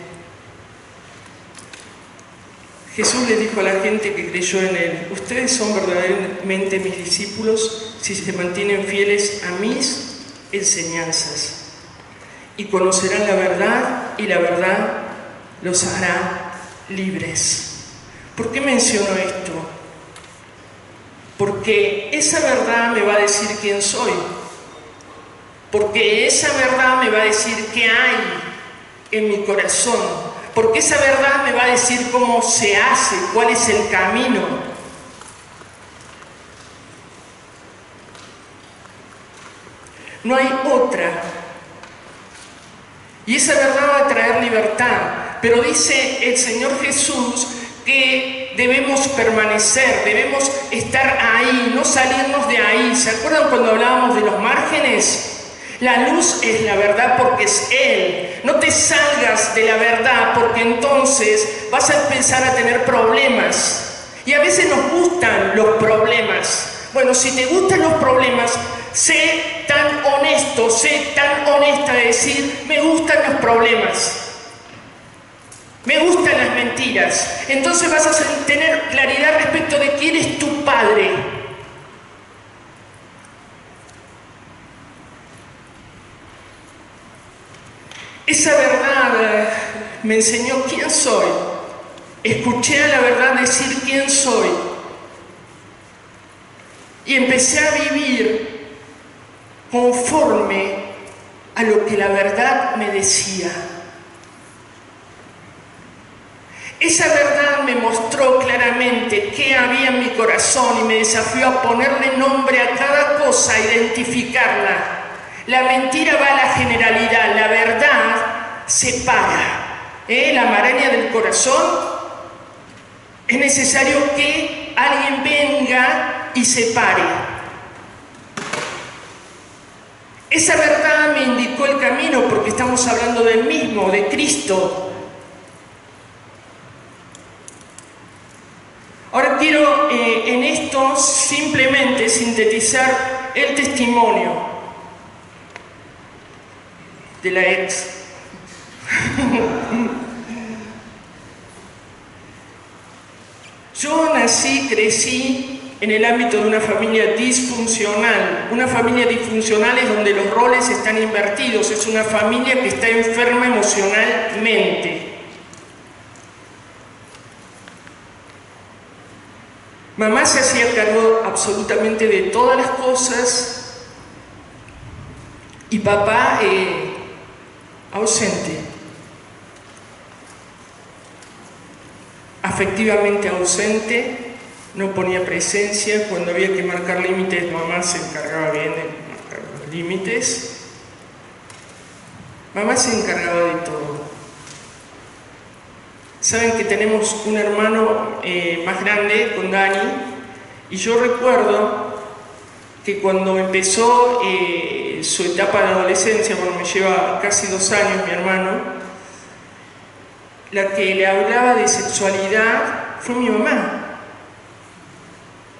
Jesús le dijo a la gente que creyó en Él, ustedes son verdaderamente mis discípulos si se mantienen fieles a mis enseñanzas y conocerán la verdad y la verdad los hará libres. ¿Por qué menciono esto? Porque esa verdad me va a decir quién soy. Porque esa verdad me va a decir qué hay en mi corazón. Porque esa verdad me va a decir cómo se hace, cuál es el camino. No hay otra. Y esa verdad va a traer libertad. Pero dice el Señor Jesús que debemos permanecer, debemos estar ahí, no salirnos de ahí. ¿Se acuerdan cuando hablábamos de los márgenes? La luz es la verdad porque es Él. No te salgas de la verdad porque entonces vas a empezar a tener problemas. Y a veces nos gustan los problemas. Bueno, si te gustan los problemas, sé tan honesto, sé tan honesta de decir, me gustan los problemas. Me gustan las mentiras. Entonces vas a tener claridad respecto de quién es tu Padre. Esa verdad me enseñó quién soy. Escuché a la verdad decir quién soy. Y empecé a vivir conforme a lo que la verdad me decía. Esa verdad me mostró claramente qué había en mi corazón y me desafió a ponerle nombre a cada cosa, a identificarla. La mentira va a la generalidad, la verdad separa. La maraña del corazón, es necesario que alguien venga y separe. Esa verdad me indicó el camino porque estamos hablando del mismo, de Cristo. Ahora quiero en esto simplemente sintetizar el testimonio de la ex. Yo nací, crecí en el ámbito de una familia disfuncional. Una familia disfuncional es donde los roles están invertidos, es una familia que está enferma emocionalmente. Mamá se hacía cargo absolutamente de todas las cosas y papá ausente, afectivamente ausente, no ponía presencia. Cuando había que marcar límites, mamá se encargaba bien de marcar los límites. Mamá se encargaba de todo. Saben que tenemos un hermano más grande con Dani, y yo recuerdo que cuando empezó su etapa de adolescencia, bueno, me lleva casi 2 años mi hermano, la que le hablaba de sexualidad fue mi mamá.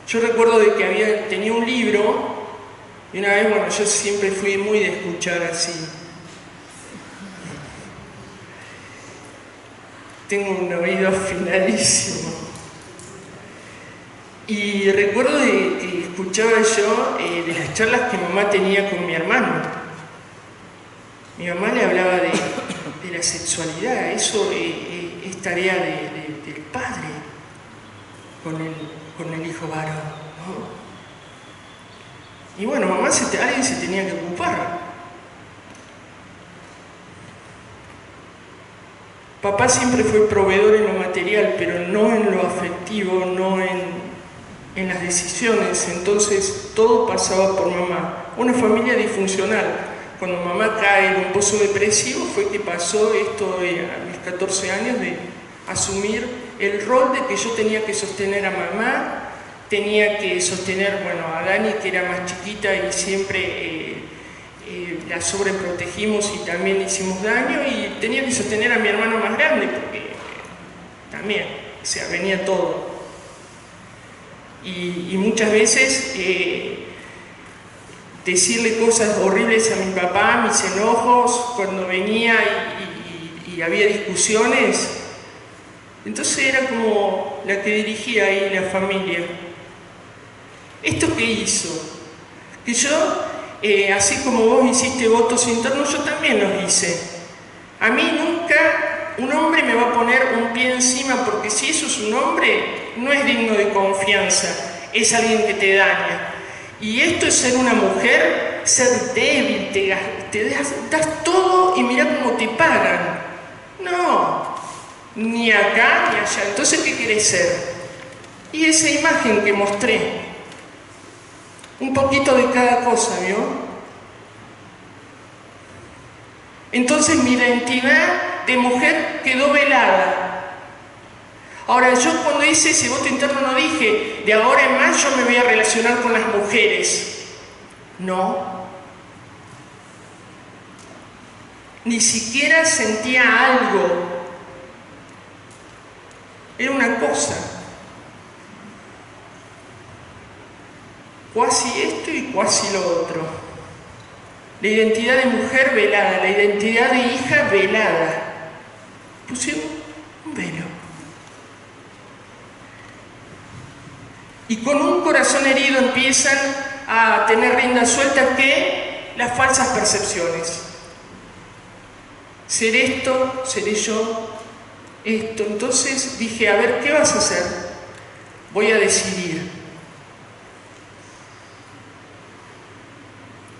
Yo recuerdo de que tenía un libro, y una vez, bueno, yo siempre fui muy de escuchar así. Tengo un oído afinadísimo. Y recuerdo que escuchaba yo de las charlas que mamá tenía con mi hermano. Mi mamá le hablaba de la sexualidad. Eso es tarea del padre con el hijo varón, ¿no? Y bueno, mamá, alguien se tenía que ocupar. Papá siempre fue proveedor en lo material, pero no en lo afectivo, no en las decisiones. Entonces todo pasaba por mamá. Una familia disfuncional. Cuando mamá cae en un pozo depresivo fue que pasó esto a mis 14 años de asumir el rol de que yo tenía que sostener a mamá, tenía que sostener, bueno, a Dani, que era más chiquita y siempre la sobreprotegimos y también le hicimos daño, y tenía que sostener a mi hermano más grande porque también, o sea, venía todo. Y muchas veces decirle cosas horribles a mi papá, mis enojos, cuando venía y había discusiones. Entonces era como la que dirigía ahí la familia. ¿Esto qué hizo? Que yo, así como vos hiciste votos internos, yo también los hice. A mí nunca un hombre me va a poner un pie encima, porque si eso es un hombre, no es digno de confianza, es alguien que te daña. Y esto es ser una mujer, ser débil, te das todo y mirá cómo te pagan. No, ni acá ni allá. Entonces, ¿qué querés ser? Y esa imagen que mostré, un poquito de cada cosa, ¿vio? Entonces mi identidad de mujer quedó velada. Ahora, yo cuando hice ese voto interno no dije, de ahora en más yo me voy a relacionar con las mujeres. No. Ni siquiera sentía algo. Era una cosa. Cuasi esto y cuasi lo otro. La identidad de mujer velada, la identidad de hija velada. Pusieron un velo. Y con un corazón herido empiezan a tener rienda suelta que las falsas percepciones. Ser esto, seré yo, esto. Entonces dije, a ver, ¿qué vas a hacer? Voy a decidir.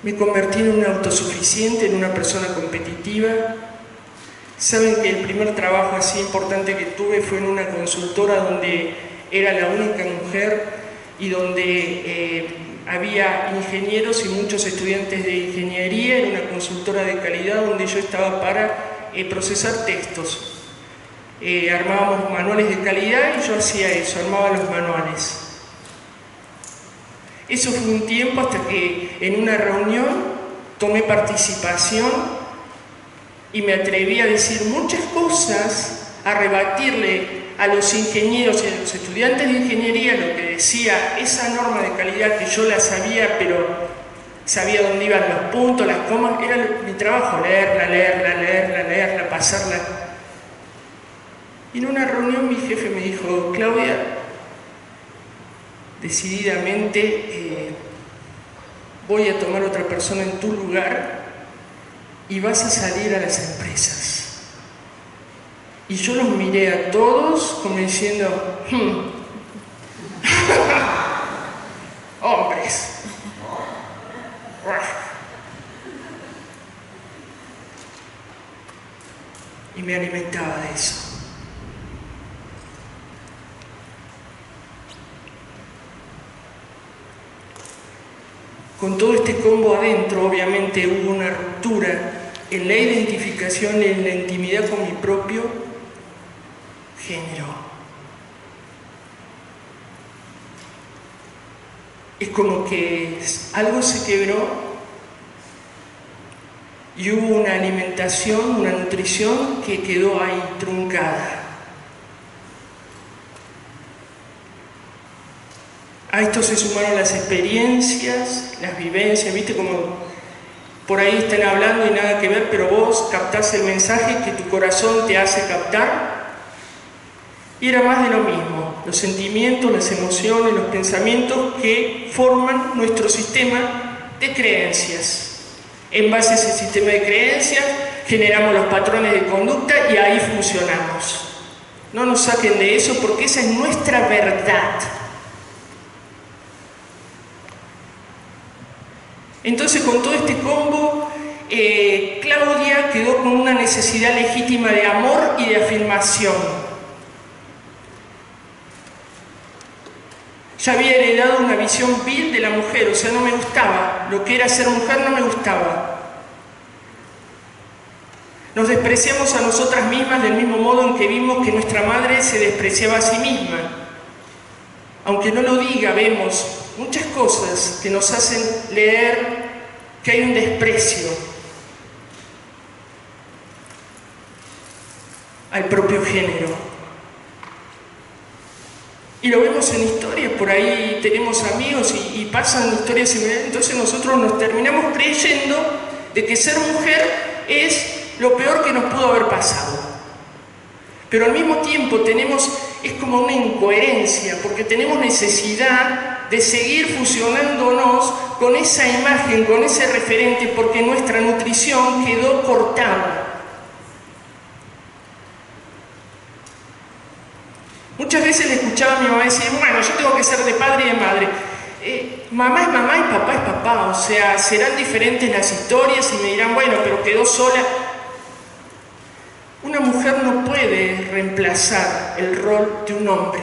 Me convertí en una autosuficiente, en una persona competitiva. Saben que el primer trabajo así importante que tuve fue en una consultora donde era la única mujer y donde había ingenieros y muchos estudiantes de ingeniería. Era una consultora de calidad donde yo estaba para procesar textos. Armábamos manuales de calidad y yo hacía eso, armaba los manuales. Eso fue un tiempo hasta que en una reunión tomé participación y me atreví a decir muchas cosas, a rebatirle a los ingenieros y a los estudiantes de ingeniería lo que decía esa norma de calidad, que yo la sabía, pero sabía dónde iban los puntos, las comas. Era mi trabajo, leerla, pasarla. Y en una reunión mi jefe me dijo, Claudia, decididamente voy a tomar otra persona en tu lugar y vas a salir a las empresas. Y yo los miré a todos como diciendo, hombres. Y me alimentaba de eso. Con todo este combo adentro, obviamente hubo una ruptura en la identificación y en la intimidad con mi propio género. Es como que algo se quebró y hubo una alimentación, una nutrición que quedó ahí truncada. A esto se sumaron las experiencias, las vivencias, ¿viste? Como por ahí están hablando y nada que ver, pero vos captás el mensaje que tu corazón te hace captar. Y era más de lo mismo, los sentimientos, las emociones, los pensamientos que forman nuestro sistema de creencias. En base a ese sistema de creencias generamos los patrones de conducta y ahí funcionamos. No nos saquen de eso porque esa es nuestra verdad. Entonces, con todo este combo, Claudia quedó con una necesidad legítima de amor y de afirmación. Ya había heredado una visión vil de la mujer, o sea, no me gustaba. Lo que era ser mujer no me gustaba. Nos despreciamos a nosotras mismas del mismo modo en que vimos que nuestra madre se despreciaba a sí misma. Aunque no lo diga, vemos muchas cosas que nos hacen leer que hay un desprecio al propio género. Y lo vemos en historias, por ahí tenemos amigos y pasan historias similares, entonces nosotros nos terminamos creyendo de que ser mujer es lo peor que nos pudo haber pasado. Pero al mismo tiempo es como una incoherencia, porque tenemos necesidad de seguir fusionándonos con esa imagen, con ese referente, porque nuestra nutrición quedó cortada. Muchas veces le escuchaba a mi mamá decir, bueno, yo tengo que ser de padre y de madre. Mamá es mamá y papá es papá, o sea, serán diferentes las historias y me dirán, bueno, pero quedó sola. Una mujer no puede reemplazar el rol de un hombre.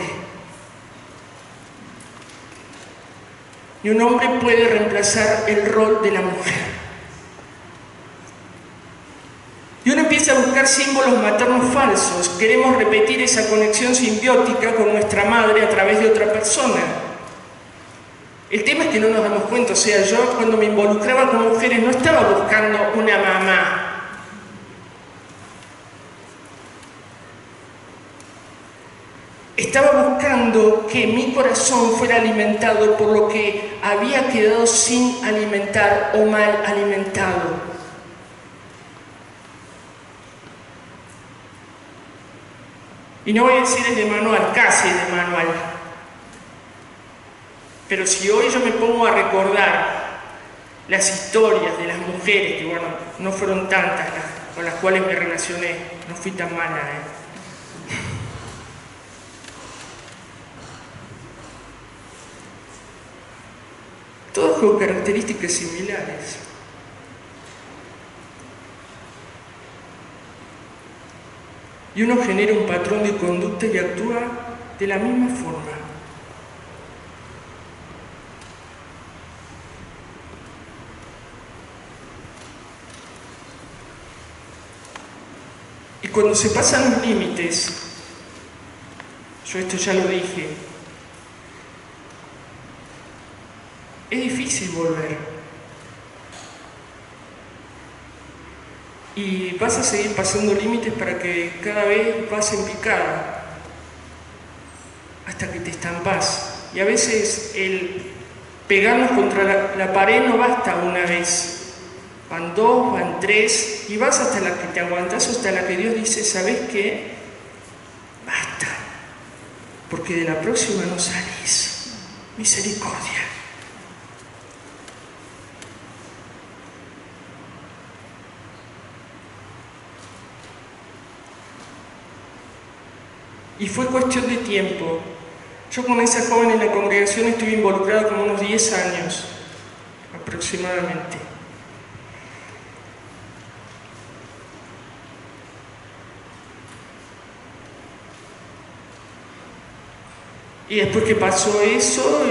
Ni un hombre puede reemplazar el rol de la mujer. Y uno empieza a buscar símbolos maternos falsos. Queremos repetir esa conexión simbiótica con nuestra madre a través de otra persona. El tema es que no nos damos cuenta. O sea, yo cuando me involucraba con mujeres no estaba buscando una mamá. Estaba buscando que mi corazón fuera alimentado por lo que había quedado sin alimentar o mal alimentado. Y no voy a decir es de manual, casi es de manual. Pero si hoy yo me pongo a recordar las historias de las mujeres, que bueno, no fueron tantas con las cuales me relacioné, no fui tan mala, Todas con características similares. Y uno genera un patrón de conducta y actúa de la misma forma. Y cuando se pasan los límites, yo esto ya lo dije, es difícil volver. Y vas a seguir pasando límites para que cada vez vas en picada, hasta que te estampas. Y a veces el pegarnos contra la pared no basta una vez. Van dos, van tres, y vas hasta la que te aguantas, hasta la que Dios dice, ¿sabes qué? Basta, porque de la próxima no salís. Misericordia. Y fue cuestión de tiempo. Yo con esa joven en la congregación estuve involucrado como unos 10 años, aproximadamente. Y después que pasó eso,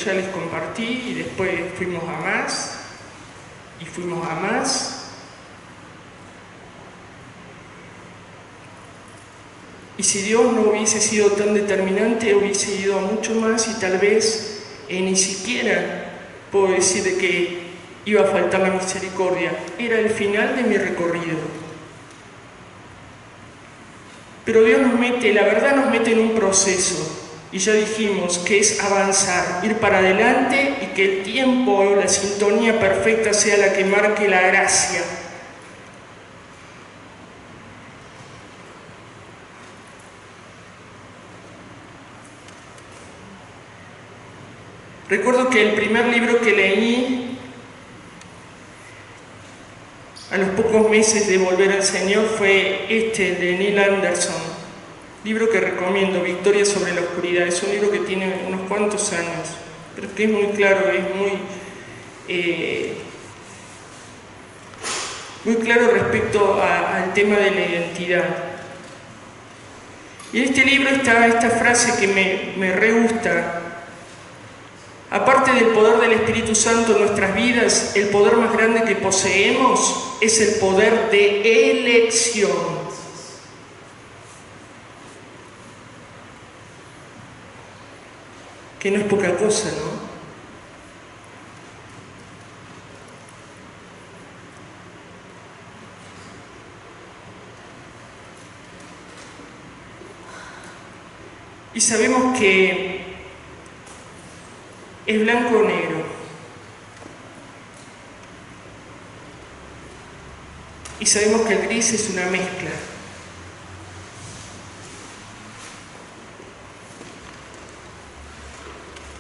ya les compartí, y después fuimos a más, y fuimos a más. Y si Dios no hubiese sido tan determinante, hubiese ido a mucho más y tal vez ni siquiera puedo decir de que iba a faltar la misericordia. Era el final de mi recorrido. Pero Dios nos mete, la verdad nos mete en un proceso. Y ya dijimos que es avanzar, ir para adelante y que el tiempo o la sintonía perfecta sea la que marque la gracia. Recuerdo que el primer libro que leí a los pocos meses de volver al Señor fue este de Neil Anderson, libro que recomiendo, Victoria sobre la oscuridad. Es un libro que tiene unos cuantos años, pero que es muy claro, es muy muy claro respecto al tema de la identidad. Y en este libro está esta frase que me re gusta. Aparte del poder del Espíritu Santo en nuestras vidas, el poder más grande que poseemos es el poder de elección. Que no es poca cosa, ¿no? Y sabemos que es blanco o negro. Y sabemos que el gris es una mezcla.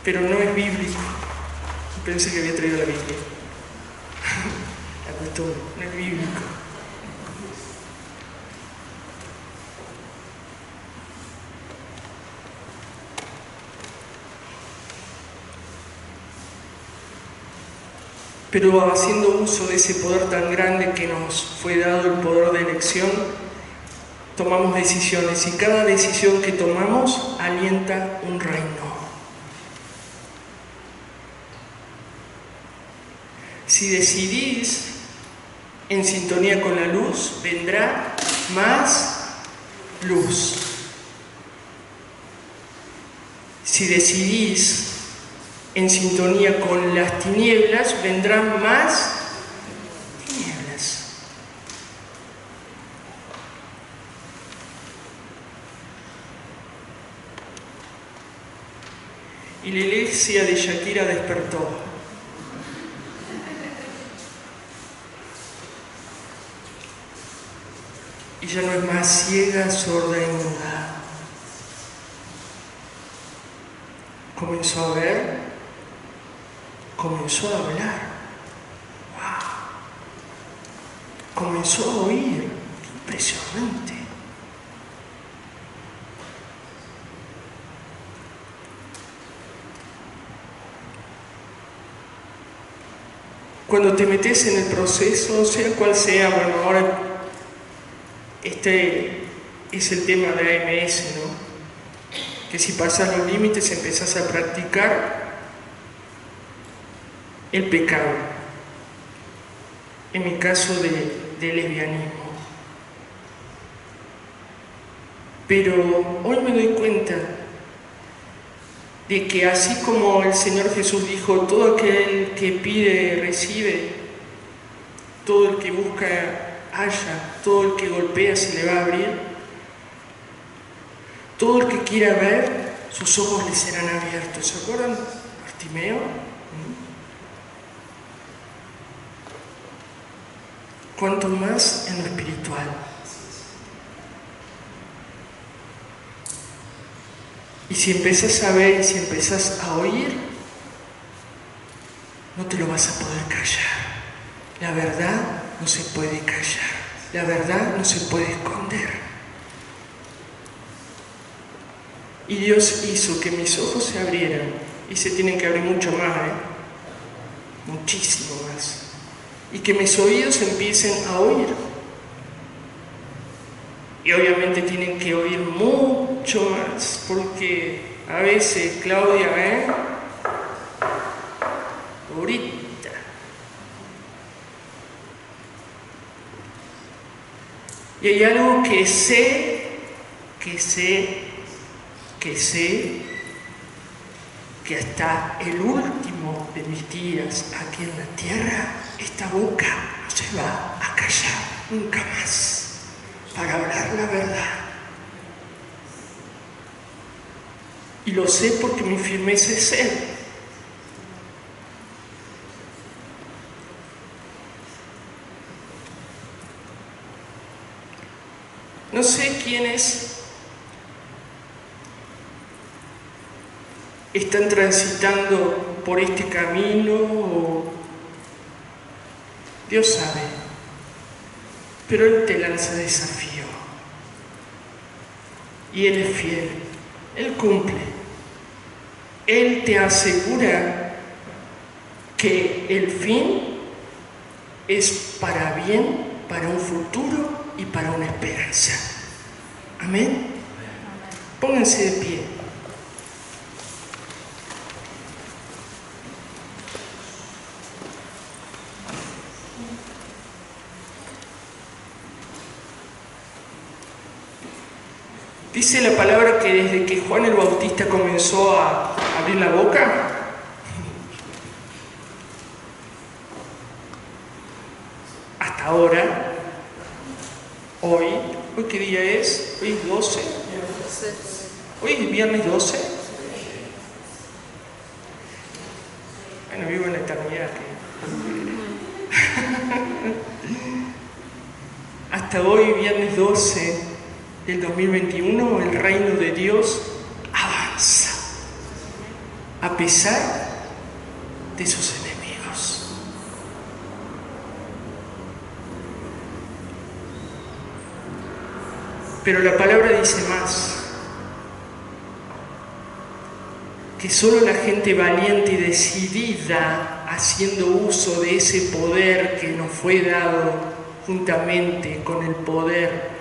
Pero no es bíblico. Pensé que había traído la Biblia. La cuestión no es bíblico. Pero haciendo uso de ese poder tan grande que nos fue dado, el poder de elección, tomamos decisiones y cada decisión que tomamos alienta un reino. Si decidís en sintonía con la luz, vendrá más luz. Si decidís en sintonía con las tinieblas, vendrán más tinieblas. Y la iglesia de Shakira despertó. Y ya no es más ciega, sorda y muda. Comenzó a ver, comenzó a hablar. ¡Wow! Comenzó a oír. Impresionante. Cuando te metes en el proceso, sea cual sea, bueno, ahora este es el tema de AMS, ¿no? Que si pasas los límites empezás a practicar el pecado. En mi caso de lesbianismo. Pero hoy me doy cuenta de que así como el Señor Jesús dijo, todo aquel que pide, recibe, todo el que busca, halla, todo el que golpea se le va a abrir, todo el que quiera ver, sus ojos le serán abiertos. ¿Se acuerdan? Bartimeo. Cuanto más en lo espiritual. Y si empezás a ver y si empezás a oír, no te lo vas a poder callar. La verdad no se puede callar. La verdad no se puede esconder. Y Dios hizo que mis ojos se abrieran. Y se tienen que abrir mucho más, muchísimo más. Y que mis oídos empiecen a oír. Y obviamente tienen que oír mucho más, porque a veces, Claudia, ahorita. Y hay algo que sé, que hasta el último de mis días aquí en la tierra, esta boca no se va a callar nunca más para hablar la verdad. Y lo sé porque mi firmeza es Él. No sé quiénes están transitando por este camino, Dios sabe, pero Él te lanza desafío y Él es fiel, Él cumple, Él te asegura que el fin es para bien para un futuro y para una esperanza. Amén. Pónganse de pie. Dice la palabra que desde que Juan el Bautista comenzó a abrir la boca, hasta ahora, hoy ¿qué día es? Hoy es 12. Hoy es viernes 12. Bueno, vivo en la eternidad. Hasta hoy, viernes 12 del 2021, el reino de Dios avanza, a pesar de sus enemigos. Pero la palabra dice más, que solo la gente valiente y decidida, haciendo uso de ese poder que nos fue dado juntamente con el poder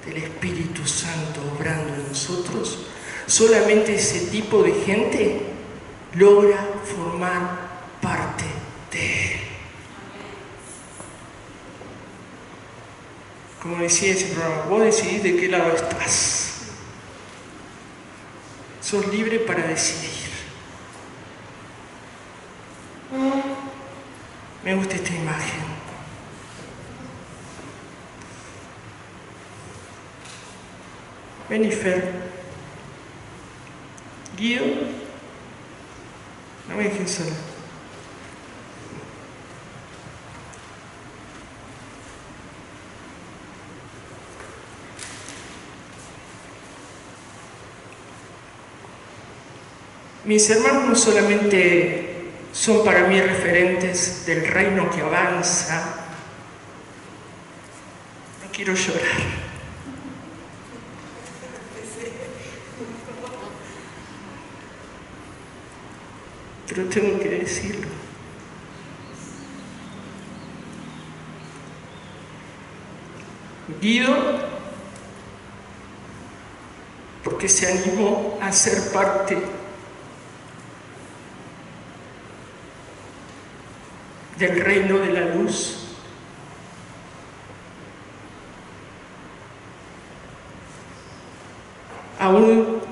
del Espíritu Santo obrando en nosotros, solamente ese tipo de gente logra formar parte de Él. Como decía ese programa, vos decidís de qué lado estás. Sos libre para decidir. Me gusta esta imagen. Benifer, Guido, no me dejen sola. Mis hermanos no solamente son para mí referentes del reino que avanza, no quiero llorar. Pero tengo que decirlo. Guido, porque se animó a ser parte del reino de la luz. Aún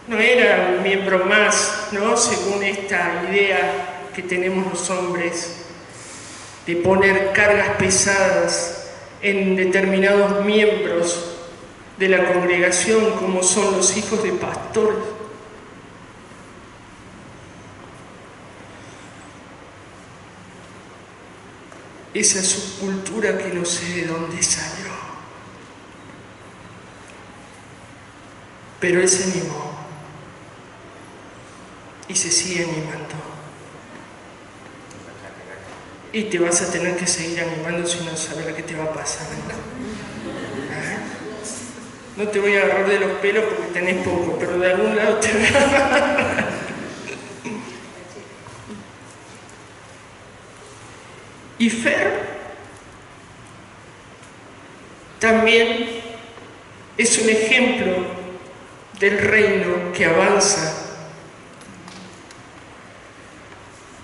no era un miembro más, ¿no? Según esta idea que tenemos los hombres de poner cargas pesadas en determinados miembros de la congregación, como son los hijos de pastores. Esa subcultura que no sé de dónde salió. Pero él se animó y se sigue animando. Y te vas a tener que seguir animando si no sabes lo que te va a pasar. No te voy a agarrar de los pelos porque tenés poco, pero de algún lado te voy a agarrar. Y Fer también es un ejemplo del reino que avanza,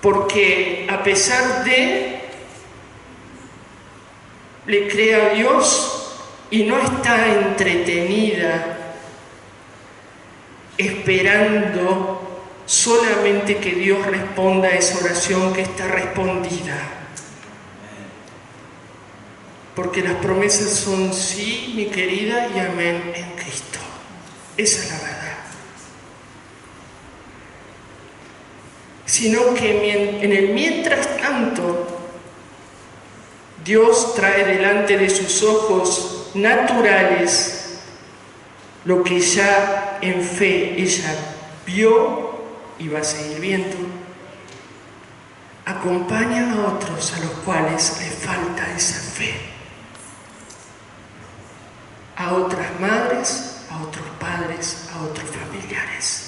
porque a pesar de, le cree a Dios y no está entretenida esperando solamente que Dios responda a esa oración que está respondida. Porque las promesas son sí, mi querida, y amén en Cristo. Esa es la verdad. Sino que en el mientras tanto, Dios trae delante de sus ojos naturales lo que ya en fe ella vio y va a seguir viendo. Acompaña a otros a los cuales les falta esa fe. A otras madres, a otros padres, a otros familiares.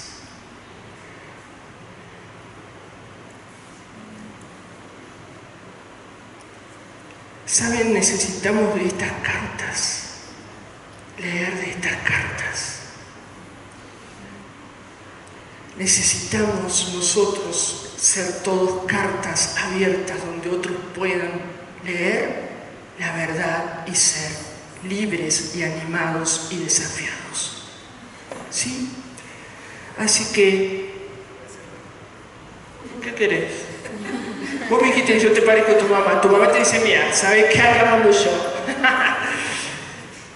¿Saben? Necesitamos de estas cartas, leer de estas cartas. Necesitamos nosotros ser todos cartas abiertas donde otros puedan leer la verdad y ser libres y animados y desafiados. ¿Sí? Así que, ¿qué querés? Vos me dijiste, yo te parezco a tu mamá te dice, mira, ¿sabes qué? Hagamos yo.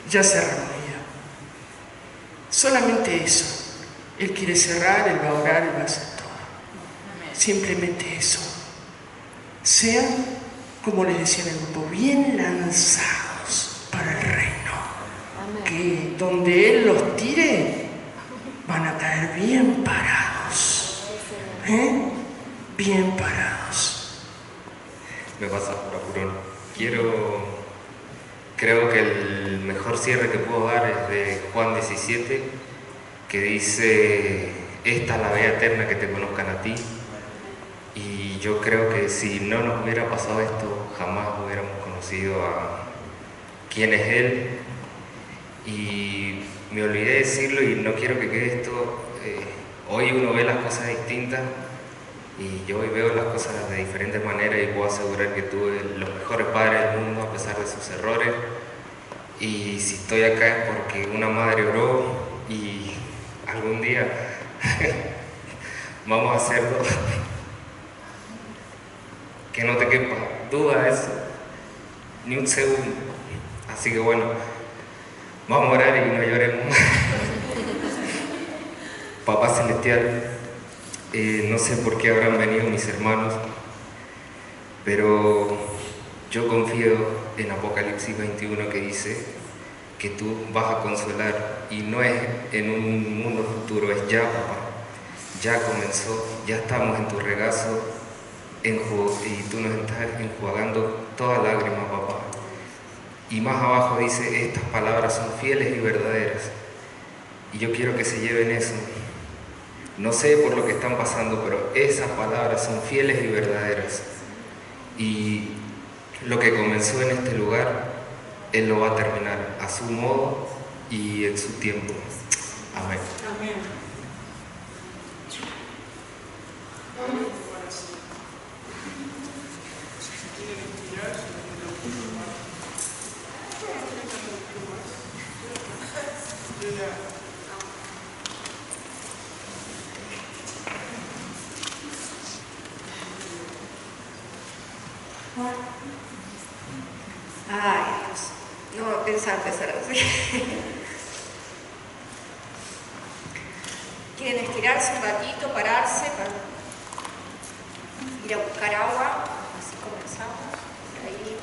Ya cerramos ya. Solamente eso. Él quiere cerrar, Él va a orar, Él va a hacer todo. Simplemente eso. Sean, como les decía en el grupo, bien lanzados para el reino. Que donde Él los tire, van a caer bien parados. Bien parados. Me pasa por apurón. Creo que el mejor cierre que puedo dar es de Juan 17, que dice, esta es la vida eterna, que te conozcan a ti. Y yo creo que si no nos hubiera pasado esto, jamás hubiéramos conocido a quién es Él. Y me olvidé decirlo y no quiero que quede esto. Hoy uno ve las cosas distintas y yo hoy veo las cosas de diferentes maneras y puedo asegurar que tuve los mejores padres del mundo a pesar de sus errores. Y si estoy acá es porque una madre oró y algún día vamos a hacerlo. Que no te quepa duda de eso, ni un segundo. Así que bueno, vamos a orar y no lloremos más. Papá Celestial, no sé por qué habrán venido mis hermanos, pero yo confío en Apocalipsis 21 que dice que tú vas a consolar y no es en un mundo futuro, es ya, papá. Ya comenzó, ya estamos en tu regazo y tú nos estás enjuagando toda lágrima, papá. Y más abajo dice, estas palabras son fieles y verdaderas. Y yo quiero que se lleven eso. No sé por lo que están pasando, pero esas palabras son fieles y verdaderas. Y lo que comenzó en este lugar, Él lo va a terminar a su modo y en su tiempo. Amén. Amén. Ay, Dios, no pensaba empezar así. ¿Quieren estirarse un ratito, pararse para ir a buscar agua? Así comenzamos. Ahí.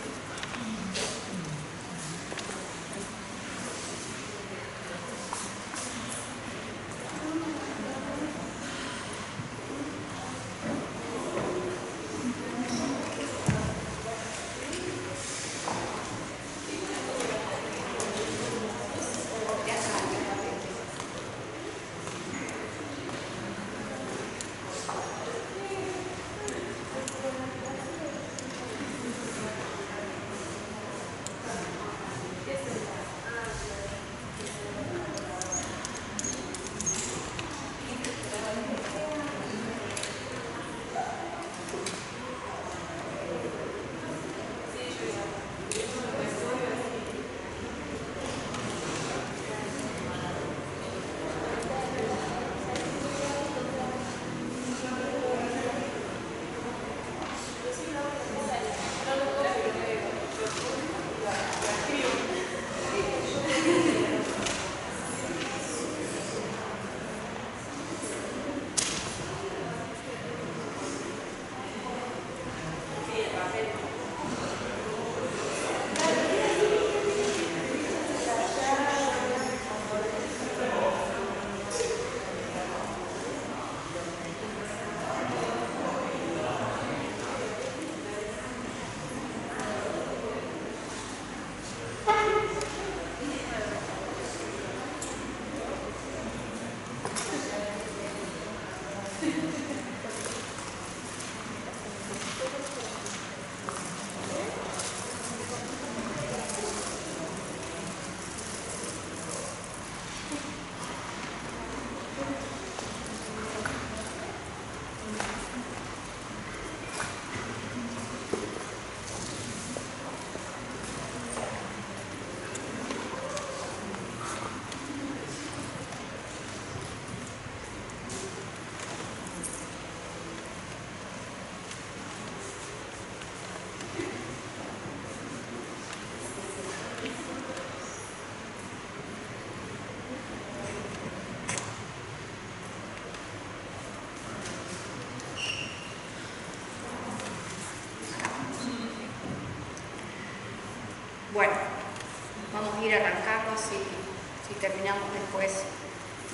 Bueno, vamos a ir arrancando, si terminamos después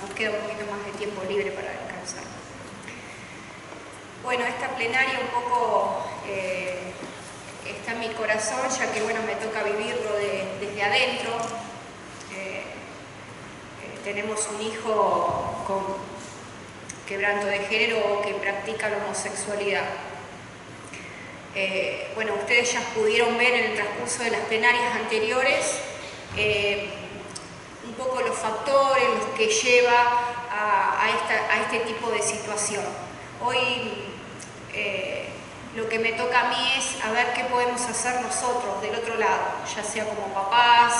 nos queda un poquito más de tiempo libre para descansar. Bueno, esta plenaria un poco está en mi corazón, ya que bueno, me toca vivirlo desde adentro. Tenemos un hijo con quebranto de género que practica la homosexualidad. Bueno, ustedes ya pudieron ver en el transcurso de las plenarias anteriores un poco los factores, los que lleva a este tipo de situación. Hoy lo que me toca a mí es a ver qué podemos hacer nosotros del otro lado, ya sea como papás,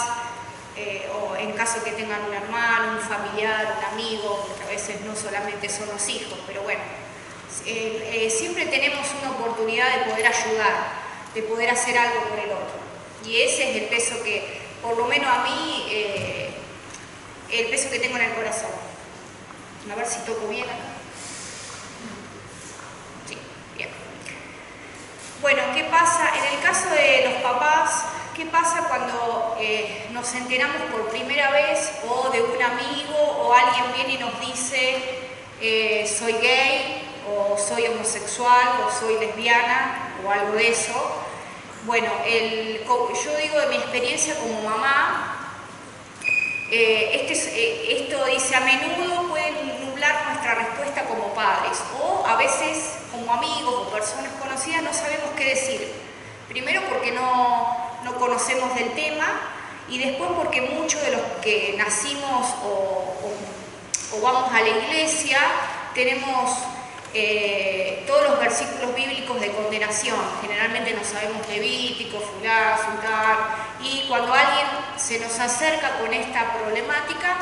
o en caso que tengan un hermano, un familiar, un amigo, porque a veces no solamente son los hijos, pero bueno, siempre tenemos una oportunidad de poder ayudar, de poder hacer algo por el otro. Y ese es el peso que, por lo menos a mí, el peso que tengo en el corazón. A ver si toco bien acá. Sí, bien. Bueno, ¿qué pasa? En el caso de los papás, ¿qué pasa cuando nos enteramos por primera vez o de un amigo o alguien viene y nos dice soy gay o soy homosexual o soy lesbiana o algo de eso? Bueno, yo digo de mi experiencia como mamá, esto dice a menudo puede nublar nuestra respuesta como padres o a veces como amigos o personas conocidas no sabemos qué decir. Primero porque no conocemos del tema y después porque muchos de los que nacimos o vamos a la iglesia tenemos todos los versículos bíblicos de condenación. Generalmente no sabemos Levítico, fulán, y cuando alguien se nos acerca con esta problemática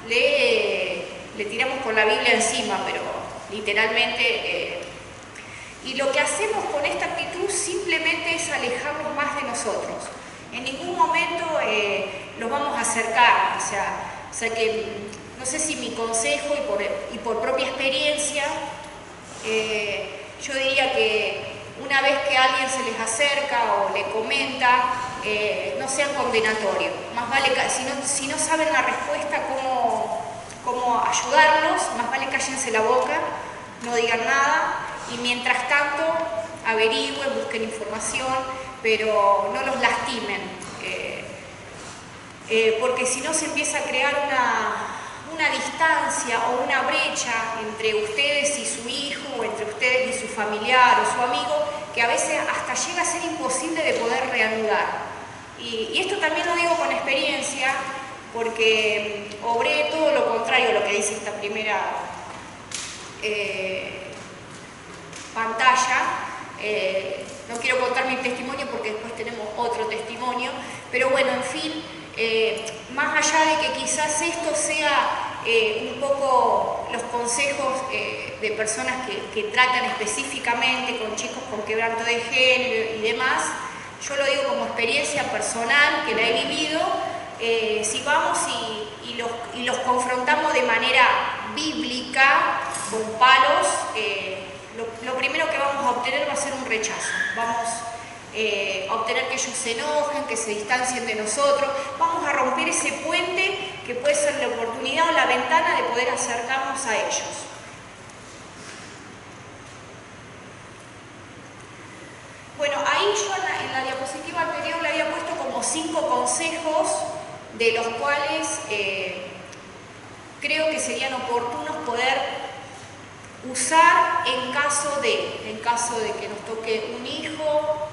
le tiramos con la Biblia encima, pero literalmente y lo que hacemos con esta actitud simplemente es alejarnos más de nosotros. En ningún momento los vamos a acercar, o sea que no sé si mi consejo y por propia experiencia, yo diría que una vez que alguien se les acerca o le comenta, no sean condenatorios. Más vale, si no saben la respuesta, cómo ayudarlos, más vale cállense la boca, no digan nada. Y mientras tanto, averigüen, busquen información, pero no los lastimen, porque si no se empieza a crear una distancia o una brecha entre ustedes y su hijo, o entre ustedes y su familiar o su amigo, que a veces hasta llega a ser imposible de poder reanudar. Y esto también lo digo con experiencia, porque obré todo lo contrario a lo que dice esta primera pantalla. No quiero contar mi testimonio porque después tenemos otro testimonio, pero bueno, en fin, más allá de que quizás esto sea un poco los consejos de personas que tratan específicamente con chicos con quebranto de género y demás, yo lo digo como experiencia personal que la he vivido. Si vamos y los confrontamos de manera bíblica, con palos, lo primero que vamos a obtener va a ser un rechazo. Vamos a obtener que ellos se enojen, que se distancien de nosotros. Vamos a romper ese puente que puede ser la oportunidad o la ventana de poder acercarnos a ellos. Bueno, ahí yo en la diapositiva anterior le había puesto como 5 consejos de los cuales creo que serían oportunos poder usar en caso de que nos toque un hijo,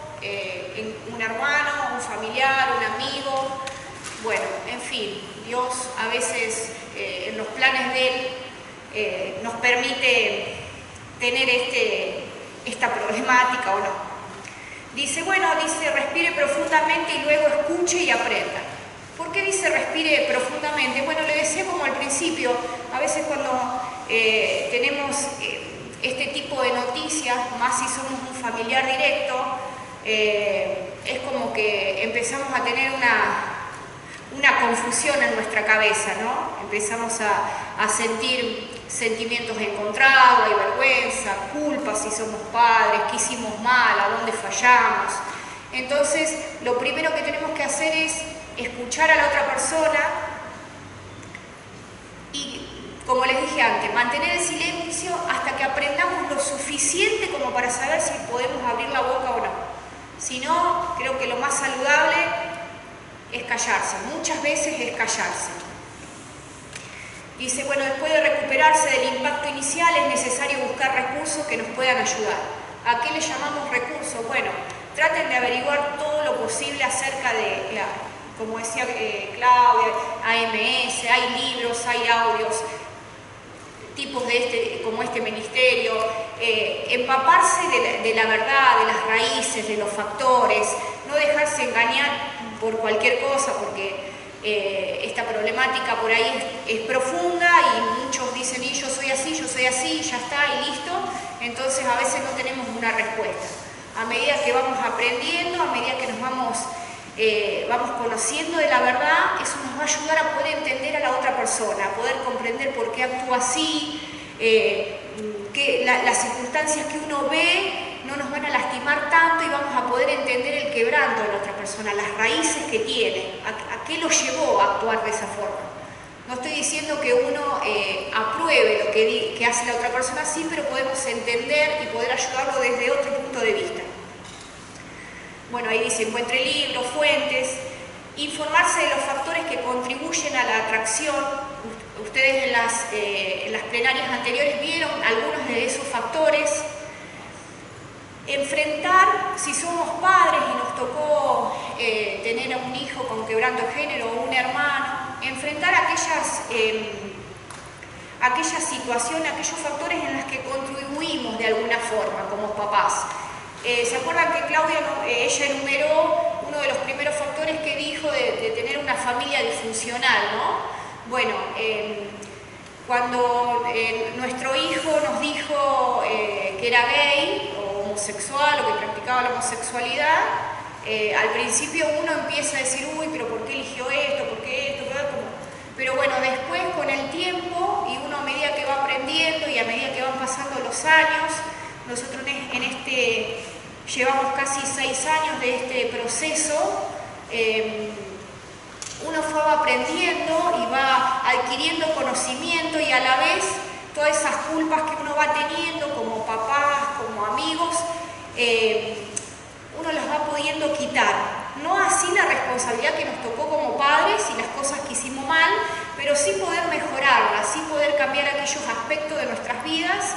un hermano, un familiar, un amigo. Bueno, en fin, Dios a veces en los planes de Él nos permite tener esta problemática o no. Dice, respire profundamente y luego escuche y aprenda. ¿Por qué dice respire profundamente? Bueno, le decía como al principio, a veces cuando tenemos este tipo de noticias, más si somos un familiar directo, es como que empezamos a tener una confusión en nuestra cabeza, ¿no? Empezamos a sentir sentimientos encontrados, hay vergüenza, culpa si somos padres, qué hicimos mal, a dónde fallamos. Entonces, lo primero que tenemos que hacer es escuchar a la otra persona y, como les dije antes, mantener el silencio hasta que aprendamos lo suficiente como para saber si podemos abrir la boca o no. Si no, creo que lo más saludable es callarse. Muchas veces es callarse. Dice, bueno, después de recuperarse del impacto inicial es necesario buscar recursos que nos puedan ayudar. ¿A qué le llamamos recursos? Bueno, traten de averiguar todo lo posible acerca de, como decía Claudia, AMS, hay libros, hay audios, tipos como este ministerio, empaparse de la verdad, de las raíces, de los factores, no dejarse engañar por cualquier cosa, porque esta problemática por ahí es profunda y muchos dicen, y yo soy así, ya está, y listo. Entonces a veces no tenemos una respuesta. A medida que vamos aprendiendo, a medida que nos vamos conociendo de la verdad, eso nos va a ayudar a poder entender a la otra persona, a poder comprender por qué actúa así, que las circunstancias que uno ve no nos van a lastimar tanto y vamos a poder entender el quebranto de la otra persona, las raíces que tiene, a qué lo llevó a actuar de esa forma. No estoy diciendo que uno apruebe lo que hace la otra persona, sí, pero podemos entender y poder ayudarlo desde otro punto de vista. Bueno, ahí dice, encuentre libros, fuentes, informarse de los factores que contribuyen a la atracción. Ustedes en las plenarias anteriores vieron algunos de esos factores. Enfrentar, si somos padres y nos tocó tener a un hijo con quebranto de género o un hermano, enfrentar aquellas situaciones, aquellos factores en los que contribuimos de alguna forma como papás. ¿Se acuerdan que Claudia, ella enumeró uno de los primeros factores que dijo de tener una familia disfuncional, ¿no? Bueno, cuando nuestro hijo nos dijo que era gay o homosexual o que practicaba la homosexualidad, al principio uno empieza a decir, uy, pero ¿por qué eligió esto? ¿Por qué esto? Pero bueno, después con el tiempo y uno a medida que va aprendiendo y a medida que van pasando los años, nosotros llevamos casi 6 años de este proceso, uno va aprendiendo y va adquiriendo conocimiento y a la vez todas esas culpas que uno va teniendo como papás, como amigos, uno las va pudiendo quitar. No así la responsabilidad que nos tocó como padres y las cosas que hicimos mal, pero sí poder mejorarlas, sí poder cambiar aquellos aspectos de nuestras vidas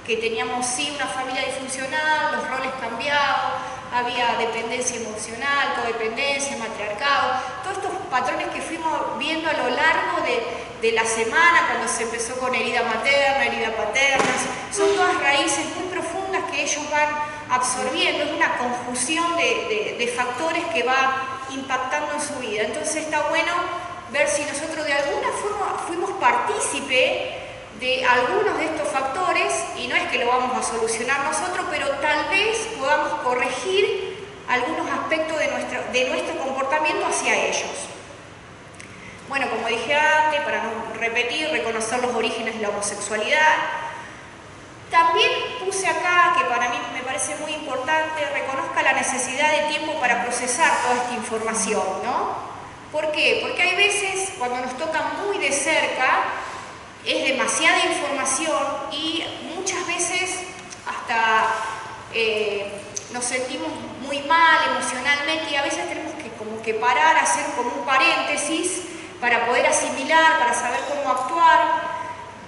que teníamos sí una familia disfuncional, los roles cambiados, había dependencia emocional, codependencia, matriarcado, todos estos patrones que fuimos viendo a lo largo de la semana, cuando se empezó con herida materna, herida paterna, son todas raíces muy profundas que ellos van absorbiendo, es una conjunción de factores que va impactando en su vida. Entonces está bueno ver si nosotros de alguna forma fuimos partícipe de algunos de estos factores, y no es que lo vamos a solucionar nosotros, pero tal vez podamos corregir algunos aspectos de nuestro comportamiento hacia ellos. Bueno, como dije antes, para no repetir, reconocer los orígenes de la homosexualidad. También puse acá, que para mí me parece muy importante, reconozca la necesidad de tiempo para procesar toda esta información, ¿no? ¿Por qué? Porque hay veces, cuando nos toca muy de cerca, es demasiada información y muchas veces hasta nos sentimos muy mal emocionalmente y a veces tenemos que como que parar, hacer como un paréntesis para poder asimilar, para saber cómo actuar,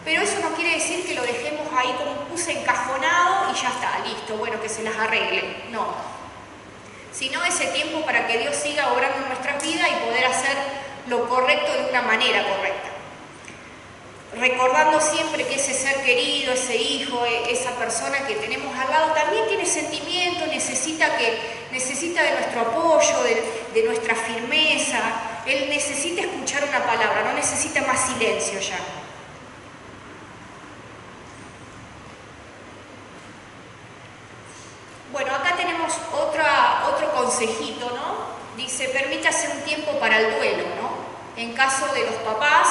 pero eso no quiere decir que lo dejemos ahí como un puse encajonado y ya está, listo, bueno, que se las arregle, no. Sino ese tiempo para que Dios siga obrando en nuestras vidas y poder hacer lo correcto de una manera correcta. Recordando siempre que ese ser querido, ese hijo, esa persona que tenemos al lado también tiene sentimientos, necesita de nuestro apoyo, de nuestra firmeza. Él necesita escuchar una palabra, no necesita más silencio ya. Bueno, acá tenemos otro consejito, ¿no? Dice, permítase un tiempo para el duelo, ¿no? En caso de los papás,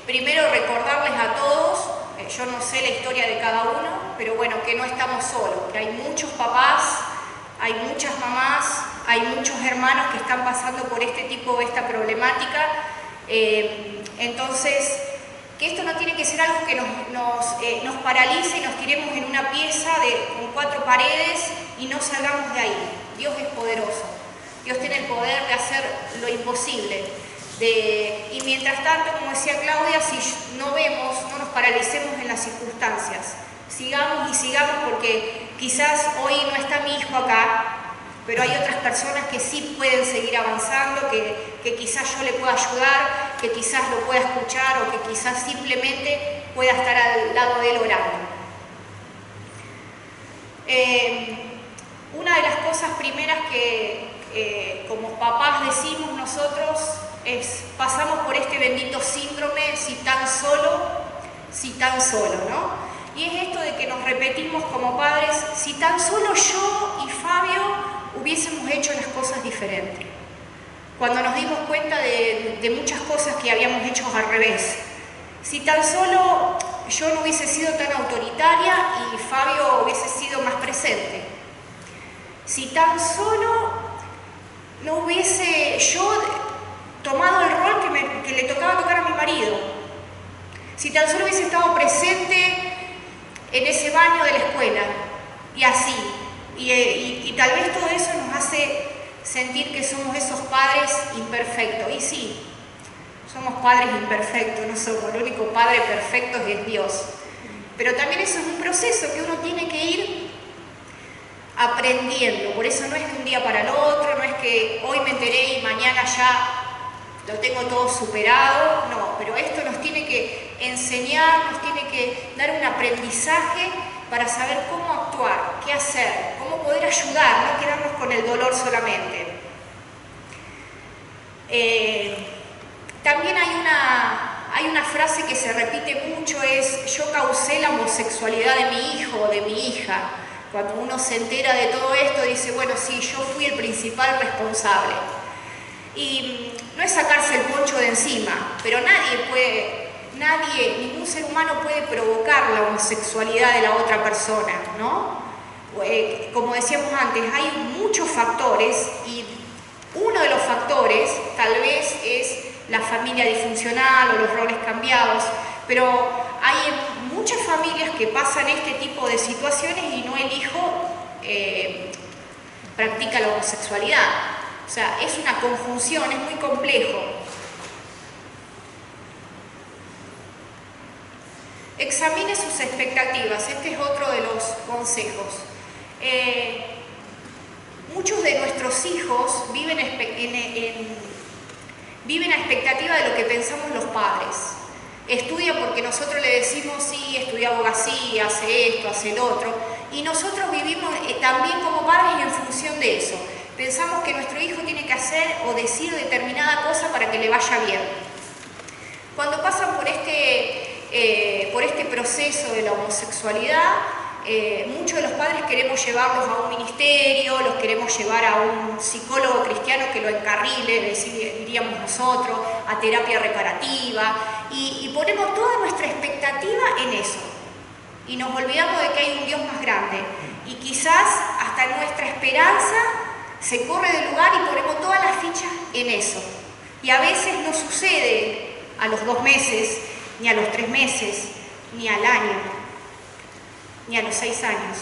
primero recordarles a todos, yo no sé la historia de cada uno, pero bueno, que no estamos solos, que hay muchos papás, hay muchas mamás, hay muchos hermanos que están pasando por esta problemática. Entonces, que esto no tiene que ser algo que nos paralice y nos tiremos en una pieza con 4 paredes y no salgamos de ahí. Dios es poderoso. Dios tiene el poder de hacer lo imposible. Y mientras tanto, como decía Claudia, si no vemos, no nos paralicemos en las circunstancias. Sigamos y sigamos, porque quizás hoy no está mi hijo acá, pero hay otras personas que sí pueden seguir avanzando, que quizás yo le pueda ayudar, que quizás lo pueda escuchar o que quizás simplemente pueda estar al lado de él orando. Una de las cosas primeras que como papás decimos nosotros es: pasamos por este bendito síndrome, si tan solo, ¿no? Y es esto de que nos repetimos como padres: si tan solo yo y Fabio hubiésemos hecho las cosas diferentes. Cuando nos dimos cuenta de muchas cosas que habíamos hecho al revés. Si tan solo yo no hubiese sido tan autoritaria y Fabio hubiese sido más presente. Si tan solo no hubiese yo tomado el rol que le tocaba tocar a mi marido. Si tan solo hubiese estado presente en ese baño de la escuela. Y así. Y tal vez todo eso nos hace sentir que somos esos padres imperfectos. Y sí, somos padres imperfectos, no somos. El único padre perfecto es Dios. Pero también eso es un proceso que uno tiene que ir aprendiendo. Por eso no es de un día para el otro, no es que hoy me enteré y mañana ya lo tengo todo superado. No, pero esto nos tiene que enseñar, nos tiene que dar un aprendizaje para saber cómo actuar, qué hacer, cómo poder ayudar, no quedarnos con el dolor solamente. También hay una frase que se repite mucho, es: yo causé la homosexualidad de mi hijo o de mi hija. Cuando uno se entera de todo esto, dice: bueno, sí, yo fui el principal responsable. Y no es sacarse el poncho de encima, pero ningún ser humano puede provocar la homosexualidad de la otra persona, ¿no? Como decíamos antes, hay muchos factores y uno de los factores tal vez es la familia disfuncional o los roles cambiados, pero hay muchas familias que pasan este tipo de situaciones y no el hijo practica la homosexualidad. O sea, es una conjunción, es muy complejo. Examine sus expectativas, este es otro de los consejos. Muchos de nuestros hijos viven a expectativa de lo que pensamos los padres. Estudia porque nosotros le decimos: sí, estudia abogacía, hace esto, hace el otro. Y nosotros vivimos también como padres en función de eso. Pensamos que nuestro hijo tiene que hacer o decir determinada cosa para que le vaya bien. Cuando pasan por este proceso de la homosexualidad, muchos de los padres queremos llevarlos a un ministerio, los queremos llevar a un psicólogo cristiano que lo encarrile, diríamos nosotros, a terapia reparativa, y ponemos toda nuestra expectativa en eso. Y nos olvidamos de que hay un Dios más grande. Y quizás hasta nuestra esperanza se corre del lugar y ponemos todas las fichas en eso. Y a veces no sucede a los 2 meses, ni a los 3 meses, ni al año, ni a los 6 años.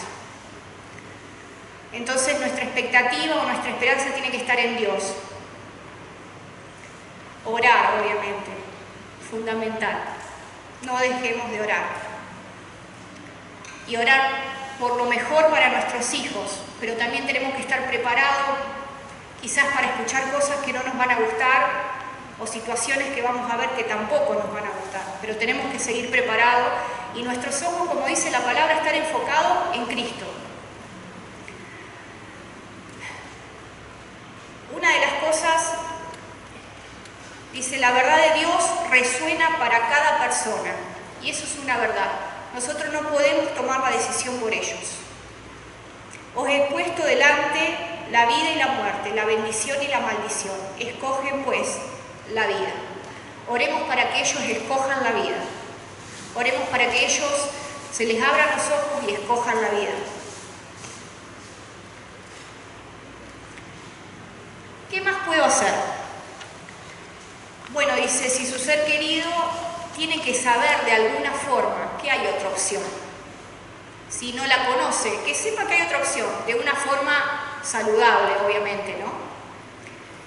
Entonces nuestra expectativa o nuestra esperanza tiene que estar en Dios. Orar, obviamente, fundamental. No dejemos de orar. Y orar por lo mejor para nuestros hijos, pero también tenemos que estar preparados quizás para escuchar cosas que no nos van a gustar o situaciones que vamos a ver que tampoco nos van a gustar, pero tenemos que seguir preparados y nuestros ojos, como dice la palabra, estar enfocados en Cristo. Una de las cosas, dice, la verdad de Dios resuena para cada persona, y eso es una verdad. Nosotros no podemos tomar la decisión por ellos. Os he puesto delante la vida y la muerte, la bendición y la maldición. Escogen pues la vida. Oremos para que ellos escojan la vida. Oremos para que ellos se les abran los ojos y escojan la vida. ¿Qué más puedo hacer? Bueno, dice, si su ser querido tiene que saber de alguna forma que hay otra opción. Si no la conoce, que sepa que hay otra opción, de una forma saludable, obviamente, ¿no?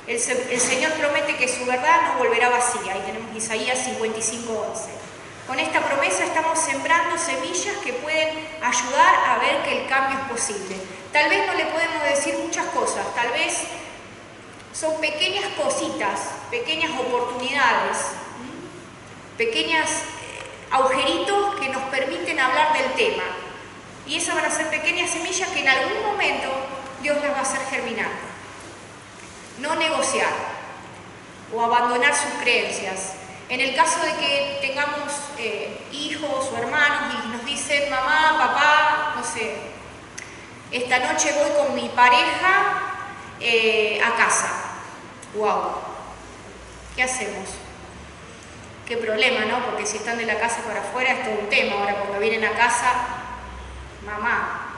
El Señor promete que su verdad no volverá vacía. Ahí tenemos Isaías 55:11. Con esta promesa estamos sembrando semillas que pueden ayudar a ver que el cambio es posible. Tal vez no le podemos decir muchas cosas, tal vez son pequeñas cositas, pequeñas oportunidades, pequeños agujeritos que nos permiten hablar del tema. Y esas van a ser pequeñas semillas que en algún momento Dios las va a hacer germinar. No negociar o abandonar sus creencias. En el caso de que tengamos hijos o hermanos y nos dicen, mamá, papá, no sé, esta noche voy con mi pareja a casa. ¡Wow! ¿Qué hacemos? Qué problema, ¿no? Porque si están de la casa para afuera es todo un tema. Ahora cuando vienen a casa, mamá.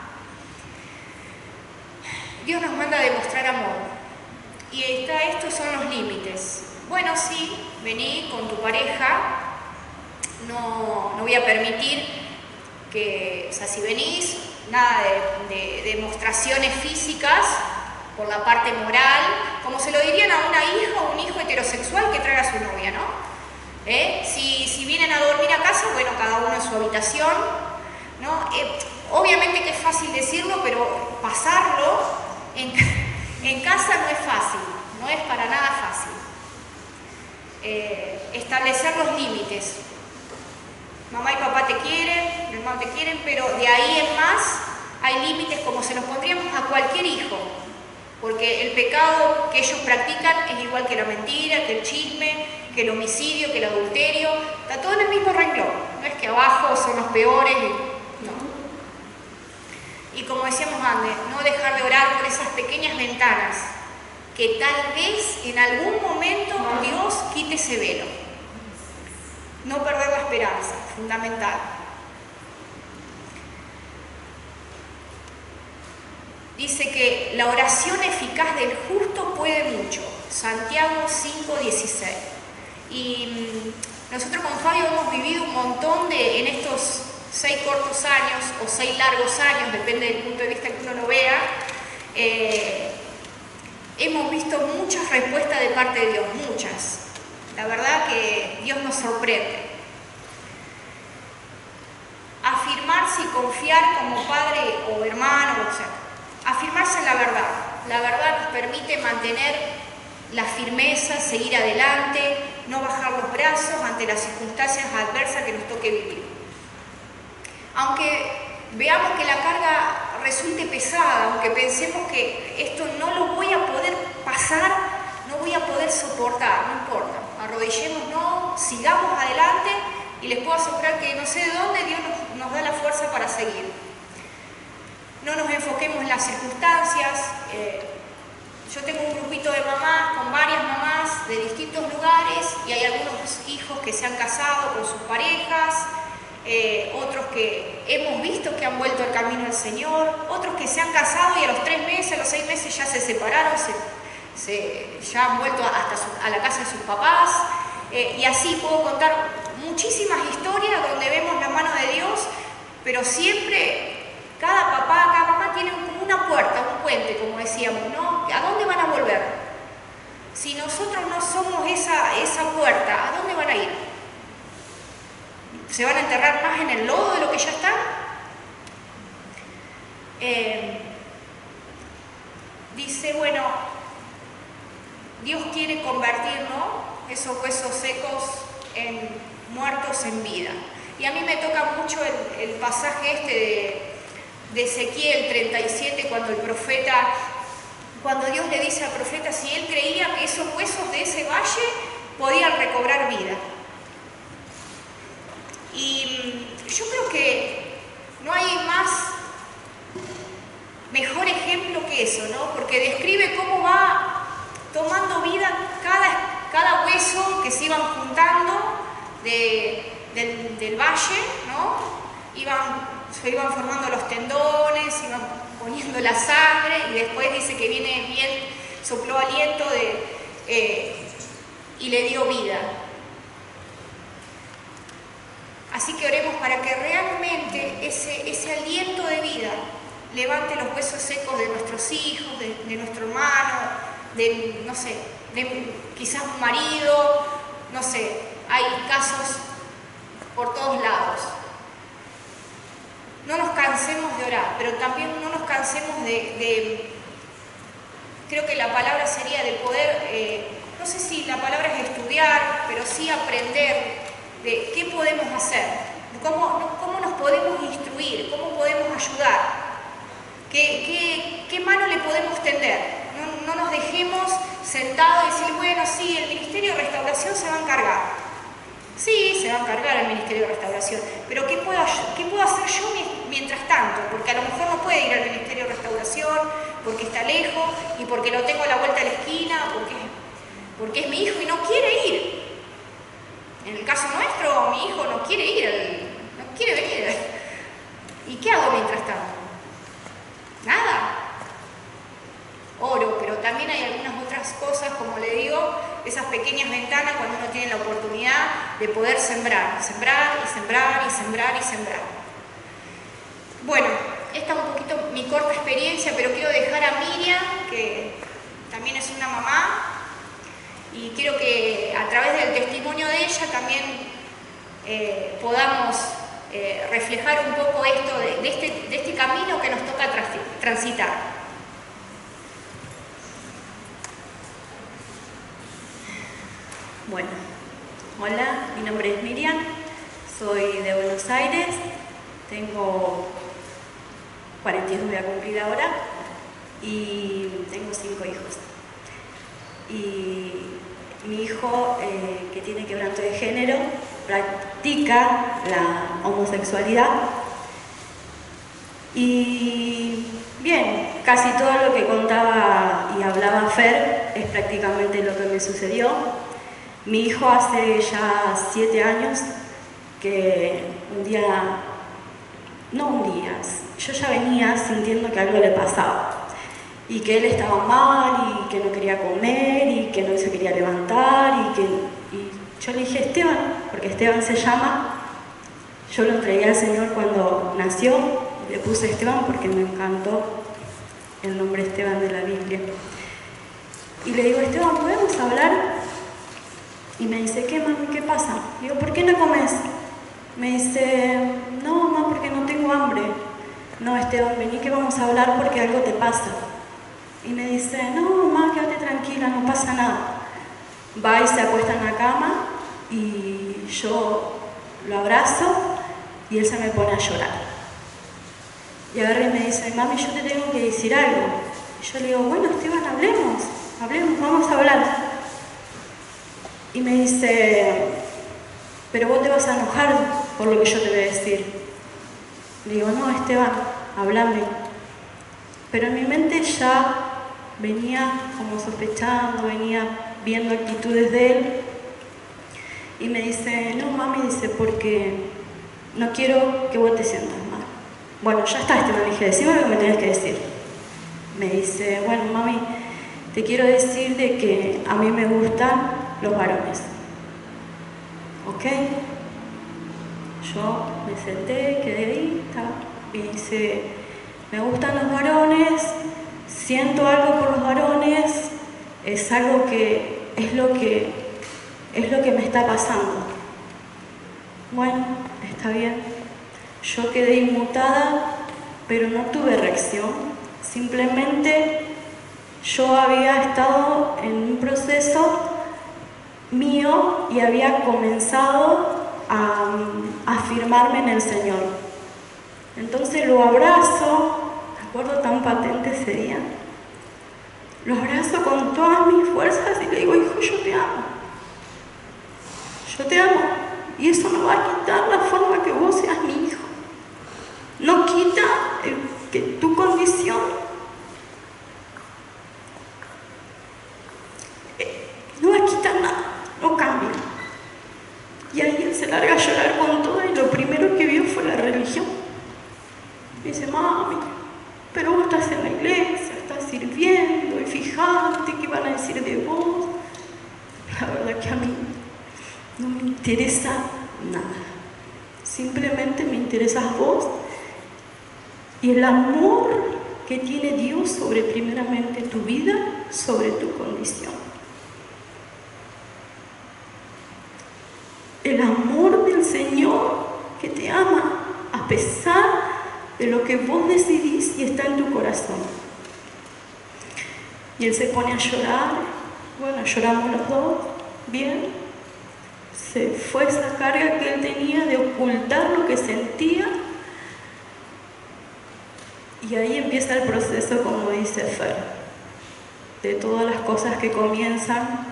Dios nos manda a demostrar amor. Y estos son los límites. Bueno, sí, vení con tu pareja, no voy a permitir que, o sea, si venís, nada de demostraciones físicas por la parte moral, como se lo dirían a una hija o un hijo heterosexual que traiga a su novia, ¿no? Si vienen a dormir a casa, bueno, cada uno en su habitación, ¿no? Obviamente que es fácil decirlo, pero pasarlo en casa no es fácil, no es para nada fácil. Establecer los límites. Mamá y papá te quieren, mi hermano te quieren, pero de ahí en más hay límites como se los pondríamos a cualquier hijo, porque el pecado que ellos practican es igual que la mentira, que el chisme, que el homicidio, que el adulterio, está todo en el mismo renglón, no es que abajo son los peores, no. Y como decíamos antes, no dejar de orar por esas pequeñas ventanas, que tal vez en algún momento Dios quite ese velo. No perder la esperanza, fundamental. Dice que la oración eficaz del justo puede mucho. Santiago 5:16. Y nosotros con Fabio hemos vivido un montón en estos 6 cortos años o 6 largos años, depende del punto de vista que uno lo vea. Hemos visto muchas respuestas de parte de Dios, muchas. La verdad que Dios nos sorprende. Afirmarse y confiar como padre o hermano, o sea, afirmarse en la verdad. La verdad nos permite mantener la firmeza, seguir adelante, no bajar los brazos ante las circunstancias adversas que nos toque vivir. Aunque veamos que la carga resulte pesada, aunque pensemos que esto no lo voy a poder pasar, no voy a poder soportar, no importa, arrodillémonos, sigamos adelante y les puedo asegurar que no sé de dónde Dios nos da la fuerza para seguir. No nos enfoquemos en las circunstancias. Yo tengo un grupito de mamás, con varias mamás de distintos lugares, y hay algunos hijos que se han casado con sus parejas, otros que hemos visto que han vuelto al camino del Señor, otros que se han casado y a los 3 meses, a los 6 meses ya se separaron, ya han vuelto hasta a la casa de sus papás, y así puedo contar muchísimas historias donde vemos la mano de Dios, pero siempre cada papá, cada mamá tiene como una puerta, un puente, como decíamos, ¿no? ¿A dónde van a volver? Si nosotros no somos esa puerta, ¿a dónde van a ir? ¿Se van a enterrar más en el lodo de lo que ya están? Dice, bueno, Dios quiere convertir, ¿no?, esos huesos secos en muertos en vida. Y a mí me toca mucho el pasaje de Ezequiel 37, cuando Dios le dice al profeta si él creía que esos huesos de ese valle podían recobrar vida. Y yo creo que no hay mejor ejemplo que eso, ¿no? Porque describe cómo va tomando vida cada hueso que se iban juntando del valle, ¿no? se iban formando los tendones, iban poniendo la sangre y después dice que viene bien, sopló aliento y le dio vida. Así que oremos para que realmente ese aliento de vida levante los huesos secos de nuestros hijos, de nuestro hermano, de, no sé, de quizás un marido, no sé, hay casos por todos lados. No nos cansemos de orar, pero también no nos cansemos creo que la palabra sería de poder, no sé si la palabra es estudiar, pero sí aprender de qué podemos hacer, cómo nos podemos instruir, cómo podemos ayudar, qué mano le podemos tender. No nos dejemos sentados y decir, bueno, sí, el Ministerio de Restauración se va a encargar. Sí, se va a encargar el Ministerio de Restauración, pero ¿qué puedo hacer yo mientras tanto? Porque a lo mejor no puede ir al Ministerio de Restauración, porque está lejos y porque lo tengo a la vuelta de la esquina, porque es mi hijo y no quiere ir. En el caso nuestro, mi hijo no quiere ir, no quiere venir. ¿Y qué hago mientras tanto? Nada. Oro, pero también hay algunas otras cosas, como le digo, esas pequeñas ventanas cuando uno tiene la oportunidad de poder sembrar y sembrar y sembrar y sembrar. Bueno, esta es un poquito mi corta experiencia, pero quiero dejar a Miriam, que también es una mamá, y quiero que a través del testimonio de ella también podamos reflejar un poco esto de este camino que nos toca transitar. Bueno, hola, mi nombre es Miriam, soy de Buenos Aires, tengo 42, voy a cumplir ahora, y tengo 5 hijos. Y mi hijo, que tiene quebranto de género, practica la homosexualidad. Y bien, casi todo lo que contaba y hablaba Fer es prácticamente lo que me sucedió. Mi hijo hace ya 7 años que yo ya venía sintiendo que algo le pasaba. Y que él estaba mal, y que no quería comer, y que no se quería levantar, y yo le dije, Esteban, porque Esteban se llama, yo lo entregué al Señor cuando nació, le puse Esteban porque me encantó el nombre Esteban de la Biblia. Y le digo, Esteban, ¿podemos hablar? Y me dice, ¿qué, mami? ¿Qué pasa? Digo, ¿por qué no comes? Me dice, no, mamá, porque no tengo hambre. No, Esteban, vení que vamos a hablar porque algo te pasa. Y me dice, no, mamá, quédate tranquila, no pasa nada. Va y se acuesta en la cama y yo lo abrazo y él se me pone a llorar. Y agarra y me dice, mami, yo te tengo que decir algo. Y yo le digo, bueno, Esteban, hablemos, vamos a hablar. Y me dice, pero vos te vas a enojar por lo que yo te voy a decir. Le digo, no, Esteban, háblame. Pero en mi mente ya venía como sospechando, venía viendo actitudes de él. Y me dice, no, mami, dice, porque no quiero que vos te sientas mal. Bueno, ya está, Esteban, le dije, decime lo que me tenés que decir. Me dice, bueno, mami, te quiero decir de que a mí me gustan los varones. ¿Ok? Yo me senté, quedé ahí, y dice, me gustan los varones, siento algo por los varones, es algo que es lo que me está pasando. Bueno, está bien. Yo quedé inmutada, pero no tuve reacción. Simplemente yo había estado en un proceso mío y había comenzado a afirmarme en el Señor. Entonces lo abrazo, me acuerdo tan patente ese día, lo abrazo con todas mis fuerzas y le digo, hijo, yo te amo. Yo te amo. Y eso no va a quitar la forma que vos seas mi hijo. No quita que tu condición no va a quitar nada, cambia. Y ahí él se larga a llorar con todo y lo primero que vio fue la religión. religión. Me dice, mami, pero vos estás en la iglesia, estás sirviendo, y fíjate qué van a decir de vos. La verdad que a mí no me interesa nada. Simplemente me interesas vos y el amor que tiene Dios sobre primeramente tu vida, sobre tu condición. El amor del Señor que te ama a pesar de lo que vos decidís y está en tu corazón. Y él se pone a llorar. Bueno, lloramos los dos, bien. Se fue esa carga que él tenía de ocultar lo que sentía. Y ahí empieza el proceso, como dice Fer, de todas las cosas que comienzan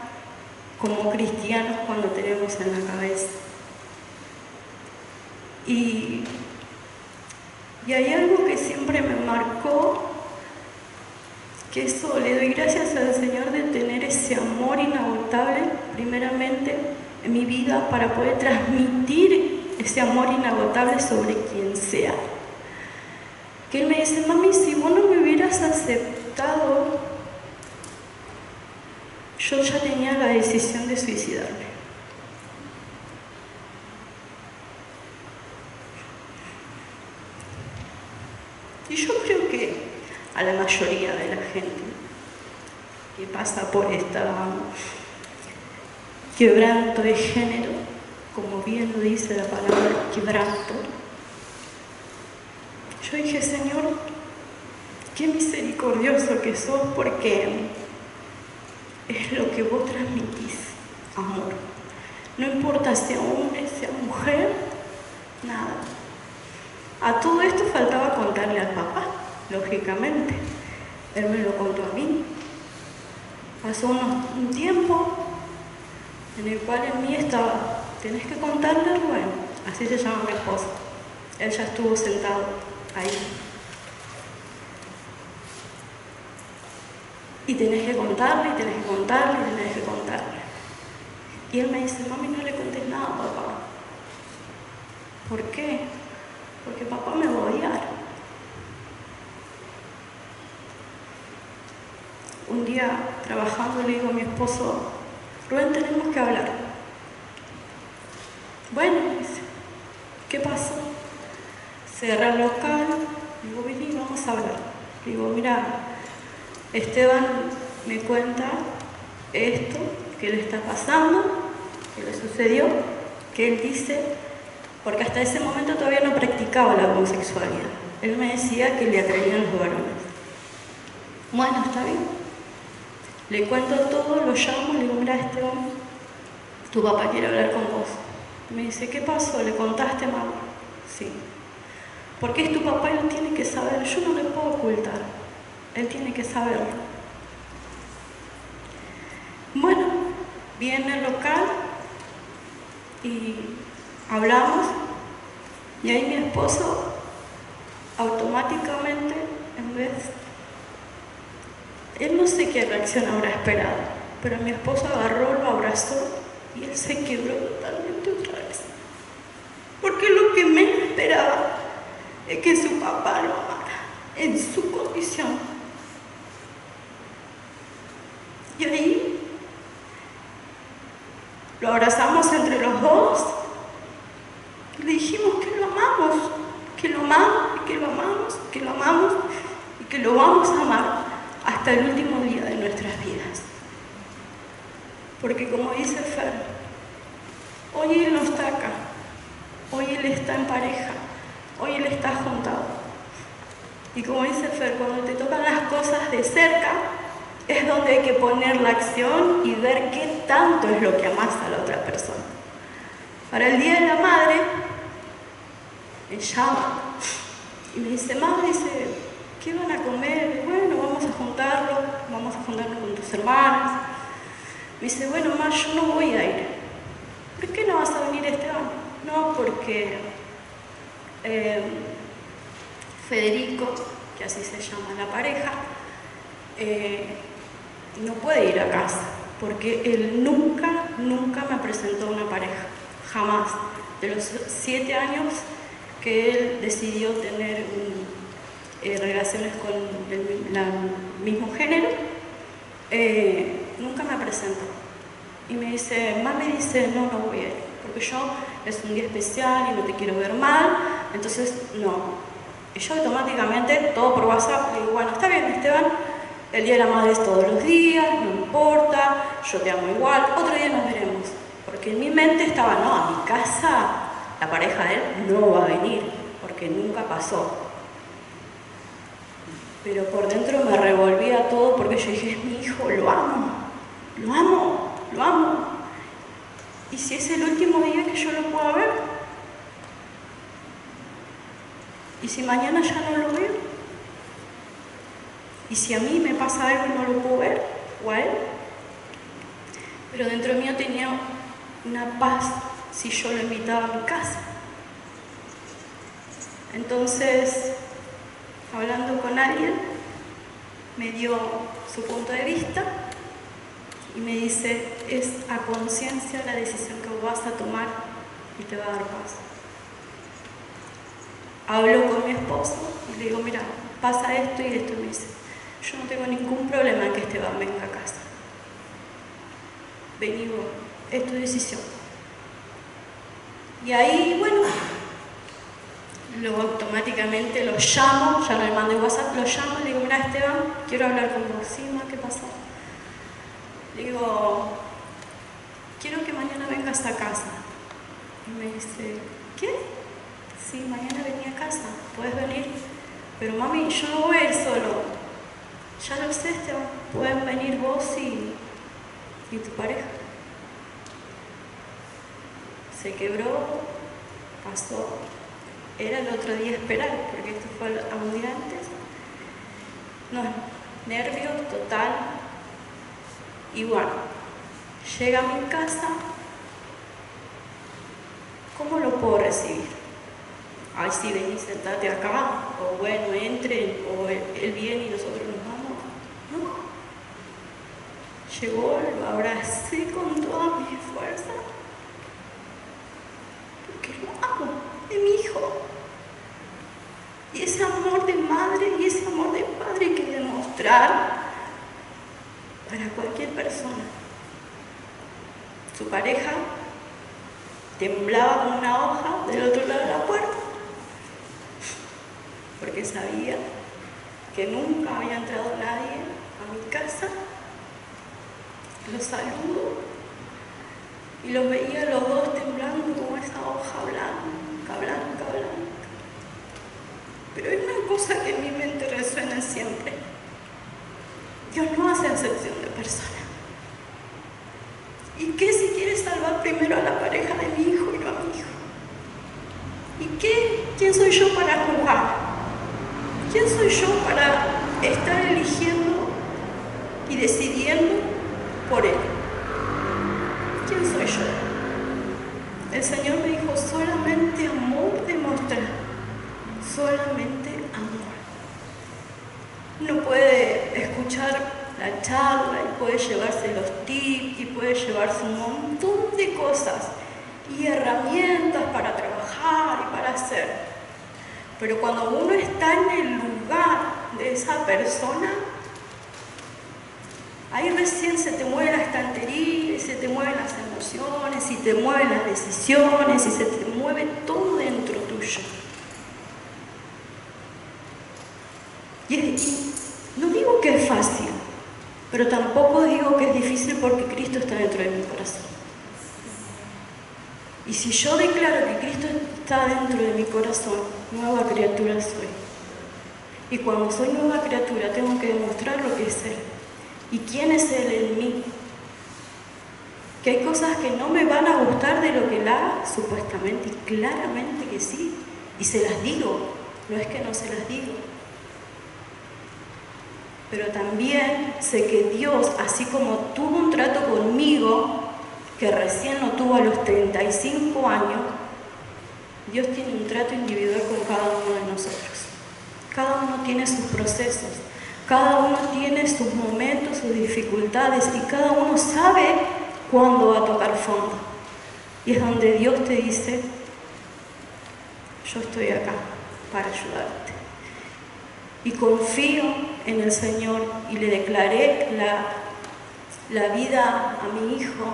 como cristianos cuando tenemos en la cabeza. Y hay algo que siempre me marcó, que eso le doy gracias al Señor de tener ese amor inagotable, primeramente en mi vida, para poder transmitir ese amor inagotable sobre quien sea. Que él me dice, mami, si vos no me hubieras aceptado, yo ya tenía la decisión de suicidarme. Y yo creo que a la mayoría de la gente que pasa por esta quebranto de género, como bien lo dice la palabra quebranto, yo dije, Señor, qué misericordioso que sos, porque es lo que vos transmitís, amor. No importa sea hombre, sea mujer, nada. A todo esto faltaba contarle al papá, lógicamente. Él me lo contó a mí. Pasó un tiempo en el cual en mí estaba, tenés que contarle, bueno, así se llama mi esposo. Él ya estuvo sentado ahí. Y tenés que contarle, y tenés que contarle, y tenés que contarle. Y él me dice, mami, no le contés nada a papá. ¿Por qué? Porque papá me va a odiar. Un día, trabajando, le digo a mi esposo, Rubén, tenemos que hablar. Bueno, dice, ¿qué pasó? Cerra el local, digo, vení, vamos a hablar. Digo, mira, Esteban me cuenta esto que le está pasando, que le sucedió, que él dice, porque hasta ese momento todavía no practicaba la homosexualidad. Él me decía que le atraían los varones. Bueno, está bien. Le cuento todo, lo llamo, le digo, mira, Esteban, tu papá quiere hablar con vos. Me dice, ¿qué pasó? ¿Le contaste, mamá? Sí. Porque es tu papá y lo tiene que saber. Yo no le puedo ocultar. Él tiene que saberlo. Bueno, viene al local y hablamos. Y ahí mi esposo automáticamente, en vez... Él no sé qué reacción habrá esperado, pero mi esposo agarró, lo abrazó y él se quebró totalmente otra vez. Porque lo que menos esperaba es que su papá lo amara en su condición. Y ahí lo abrazamos entre los dos y le dijimos que lo amamos, que lo amamos, que lo amamos, que lo amamos y que lo vamos a amar hasta el último día de nuestras vidas. Porque como dice Fer, hoy él no está acá, hoy él está en pareja, hoy él está juntado. Y como dice Fer, cuando te tocan las cosas de cerca, es donde hay que poner la acción y ver qué tanto es lo que amas a la otra persona. Para el Día de la Madre, me llama y me dice, mamá, dice, ¿qué van a comer? Bueno, vamos a juntarnos con tus hermanas. Me dice, bueno, mamá, yo no voy a ir. ¿Por qué no vas a venir, Esteban? No, porque Federico, que así se llama la pareja, no puede ir a casa, porque él nunca me presentó una pareja, jamás. De los 7 años que él decidió tener relaciones con el mismo género, nunca me presentó. Y me dice, mami dice, no voy a ir, porque yo es un día especial y no te quiero ver mal, entonces no. Y yo automáticamente, todo por WhatsApp, le digo, bueno, está bien, Esteban, el Día de la Madre es todos los días, no importa, yo te amo igual, otro día nos veremos. Porque en mi mente estaba, no, a mi casa la pareja de él no va a venir, porque nunca pasó. Pero por dentro me revolvía todo porque yo dije, es mi hijo, lo amo, lo amo, lo amo. ¿Y si es el último día que yo lo puedo ver? ¿Y si mañana ya no lo veo? ¿Y si a mí me pasa algo y no lo puedo ver? ¿O a él? Pero dentro mío tenía una paz si yo lo invitaba a mi casa. Entonces, hablando con alguien, me dio su punto de vista y me dice, es a conciencia la decisión que vas a tomar y te va a dar paz. Hablo con mi esposo y le digo, mira, pasa esto y esto. Me dice, yo no tengo ningún problema en que Esteban venga a casa. Vení vos, es tu decisión. Y ahí, bueno, luego automáticamente lo llamo, ya no le mandé WhatsApp, lo llamo y le digo, mira Esteban, quiero hablar con vos. Sí, ma, ¿qué pasó? Le digo, quiero que mañana vengas a casa. Y me dice, ¿qué? Sí, mañana vení a casa, puedes venir. Pero mami, yo no voy a ir solo. Ya lo sé, Esteban, pueden venir vos y tu pareja. Se quebró, pasó. Era el otro día esperar, porque esto fue a un día antes. No, nervio total. Y bueno, llega a mi casa, ¿cómo lo puedo recibir? Ay, sí, vení, sentate acá, o bueno, entren, o él viene y nosotros nos vamos. No. Llegó, lo abracé con toda mi fuerza, porque lo amo, es mi hijo. Y ese amor de madre y ese amor de padre hay que demostrar para cualquier persona. Su pareja temblaba como una hoja del otro lado de la puerta, porque sabía que nunca había entrado nadie a mi casa. Los saludo y los veía los dos temblando como esa hoja blanca, blanca, blanca. Pero hay una cosa que en mi mente resuena siempre. Dios no hace excepción de persona. ¿Y qué si quiere salvar primero a la pareja de mi hijo y no a mi hijo? ¿Y qué? ¿Quién soy yo para juzgar? ¿Quién soy yo para estar eligiendo y decidiendo por él? ¿Quién soy yo? El Señor me dijo, solamente amor demostrar, solamente amor. Uno puede escuchar la charla y puede llevarse los tips y puede llevarse un montón de cosas y herramientas para trabajar y para hacer. Pero cuando uno está en el lugar de esa persona, ahí recién se te mueve la estantería, y se te mueven las emociones, y te mueven las decisiones, y se te mueve todo dentro tuyo. Y no digo que es fácil, pero tampoco digo que es difícil porque Cristo está dentro de mi corazón. Y si yo declaro que Cristo está dentro de mi corazón, nueva criatura soy. Y cuando soy nueva criatura tengo que demostrar lo que es Él. ¿Y quién es Él en mí? Que hay cosas que no me van a gustar de lo que Él haga, supuestamente, y claramente que sí. Y se las digo, no es que no se las digo. Pero también sé que Dios, así como tuvo un trato conmigo, que recién lo tuvo a los 35 años, Dios tiene un trato individual con cada uno de nosotros. Cada uno tiene sus procesos, cada uno tiene sus momentos, sus dificultades, y cada uno sabe cuándo va a tocar fondo. Y es donde Dios te dice, yo estoy acá para ayudarte. Y confío en el Señor y le declaré la vida a mi hijo,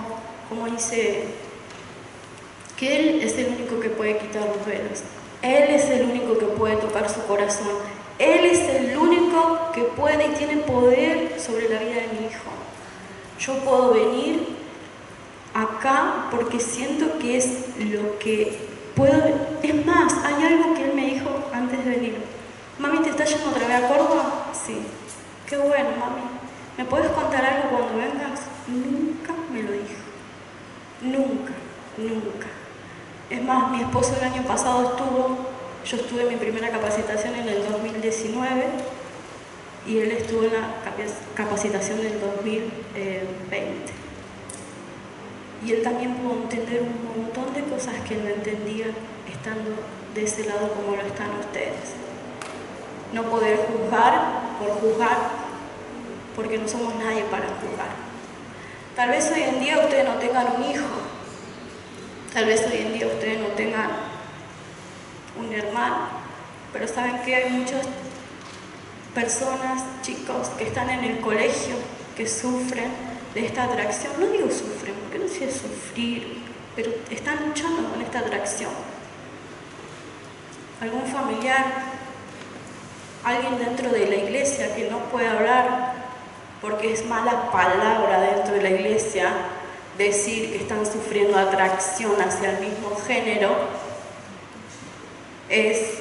como dice, que Él es el único que puede quitar los velos. Él es el único que puede tocar su corazón. Él es el único que puede y tiene poder sobre la vida de mi hijo. Yo puedo venir acá porque siento que es lo que puedo. Es más, hay algo que Él me dijo antes de venir. Mami, ¿te estás yendo otra vez a Córdoba? Sí. Qué bueno, mami. ¿Me puedes contar algo cuando vengas? Nunca me lo dijo. Nunca, nunca. Es más, mi esposo el año pasado yo estuve en mi primera capacitación en el 2019 y él estuvo en la capacitación del 2020. Y él también pudo entender un montón de cosas que él no entendía estando de ese lado como lo están ustedes. No poder juzgar por juzgar, porque no somos nadie para juzgar. Tal vez hoy en día ustedes no tengan un hijo, tal vez hoy en día ustedes no tengan un hermano, pero saben que hay muchas personas, chicos, que están en el colegio, que sufren de esta atracción. No digo sufren, porque no sé sufrir, pero están luchando con esta atracción. Algún familiar, alguien dentro de la iglesia que no puede hablar porque es mala palabra dentro de la iglesia decir que están sufriendo atracción hacia el mismo género, es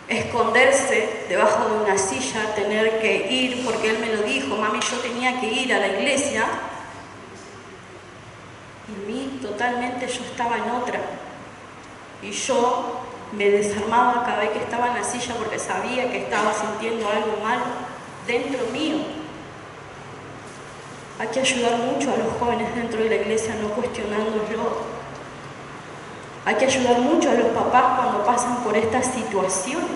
esconderse debajo de una silla, tener que ir, porque él me lo dijo, mami, yo tenía que ir a la iglesia, y mí totalmente yo estaba en otra, y yo me desarmaba cada vez que estaba en la silla porque sabía que estaba sintiendo algo malo dentro mío. Hay que ayudar mucho a los jóvenes dentro de la iglesia, no cuestionándolo. Hay que ayudar mucho a los papás cuando pasan por estas situaciones.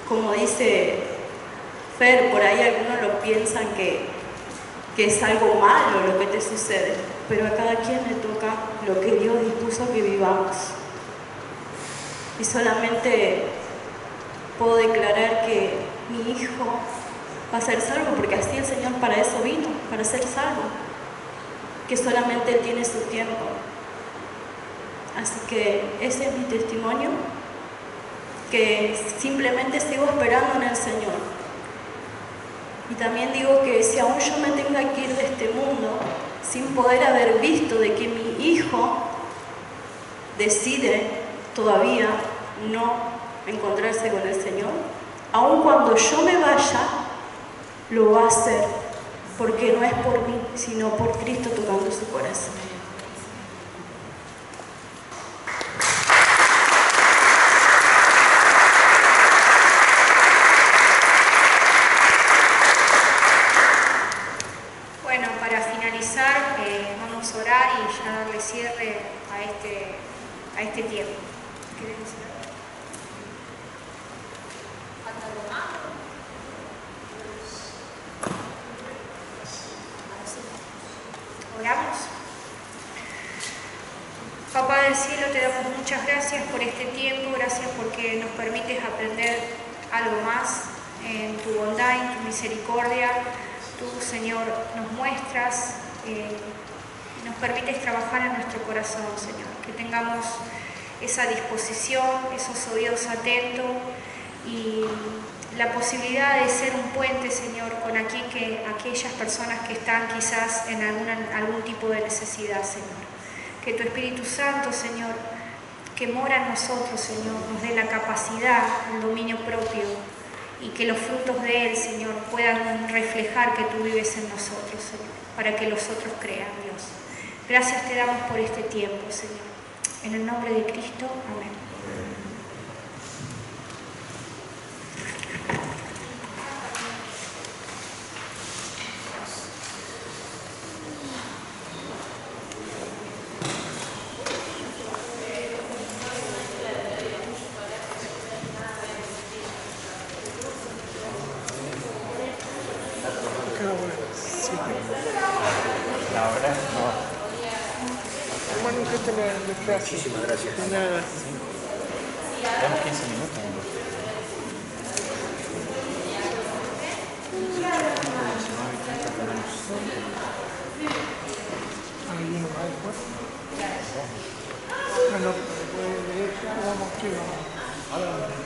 Como dice Fer, por ahí algunos lo piensan que es algo malo lo que te sucede, pero a cada quien le toca lo que Dios dispuso que vivamos. Y solamente puedo declarar que mi hijo va a ser salvo, porque así el Señor para eso vino, para ser salvo, que solamente Él tiene su tiempo. Así que ese es mi testimonio, que simplemente sigo esperando en el Señor. Y también digo que si aún yo me tenga que ir de este mundo sin poder haber visto de que mi hijo decide todavía no encontrarse con el Señor, aun cuando yo me vaya, lo va a hacer, porque no es por mí, sino por Cristo tocando su corazón. Bueno, para finalizar, vamos a orar y ya darle cierre a este tiempo. ¿Querés decir algo? ¿Falta algo más? Oramos. Papá del cielo, te damos muchas gracias por este tiempo, gracias porque nos permites aprender algo más en tu bondad, en tu misericordia. Tú, Señor, nos muestras, nos permites trabajar en nuestro corazón, Señor, que tengamos esa disposición, esos oídos atentos y la posibilidad de ser un puente, Señor, con aquellas personas que están quizás en algún tipo de necesidad, Señor. Que tu Espíritu Santo, Señor, que mora en nosotros, Señor, nos dé la capacidad, el dominio propio y que los frutos de Él, Señor, puedan reflejar que tú vives en nosotros, Señor, para que los otros crean, Dios. Gracias te damos por este tiempo, Señor. En el nombre de Cristo, amén. La verdad, no. Hermano, ¿qué te la frase? Muchísimas gracias. De nada. Damos 15 minutos. Hay uno más después. Bueno, pues de ella vamos que vamos.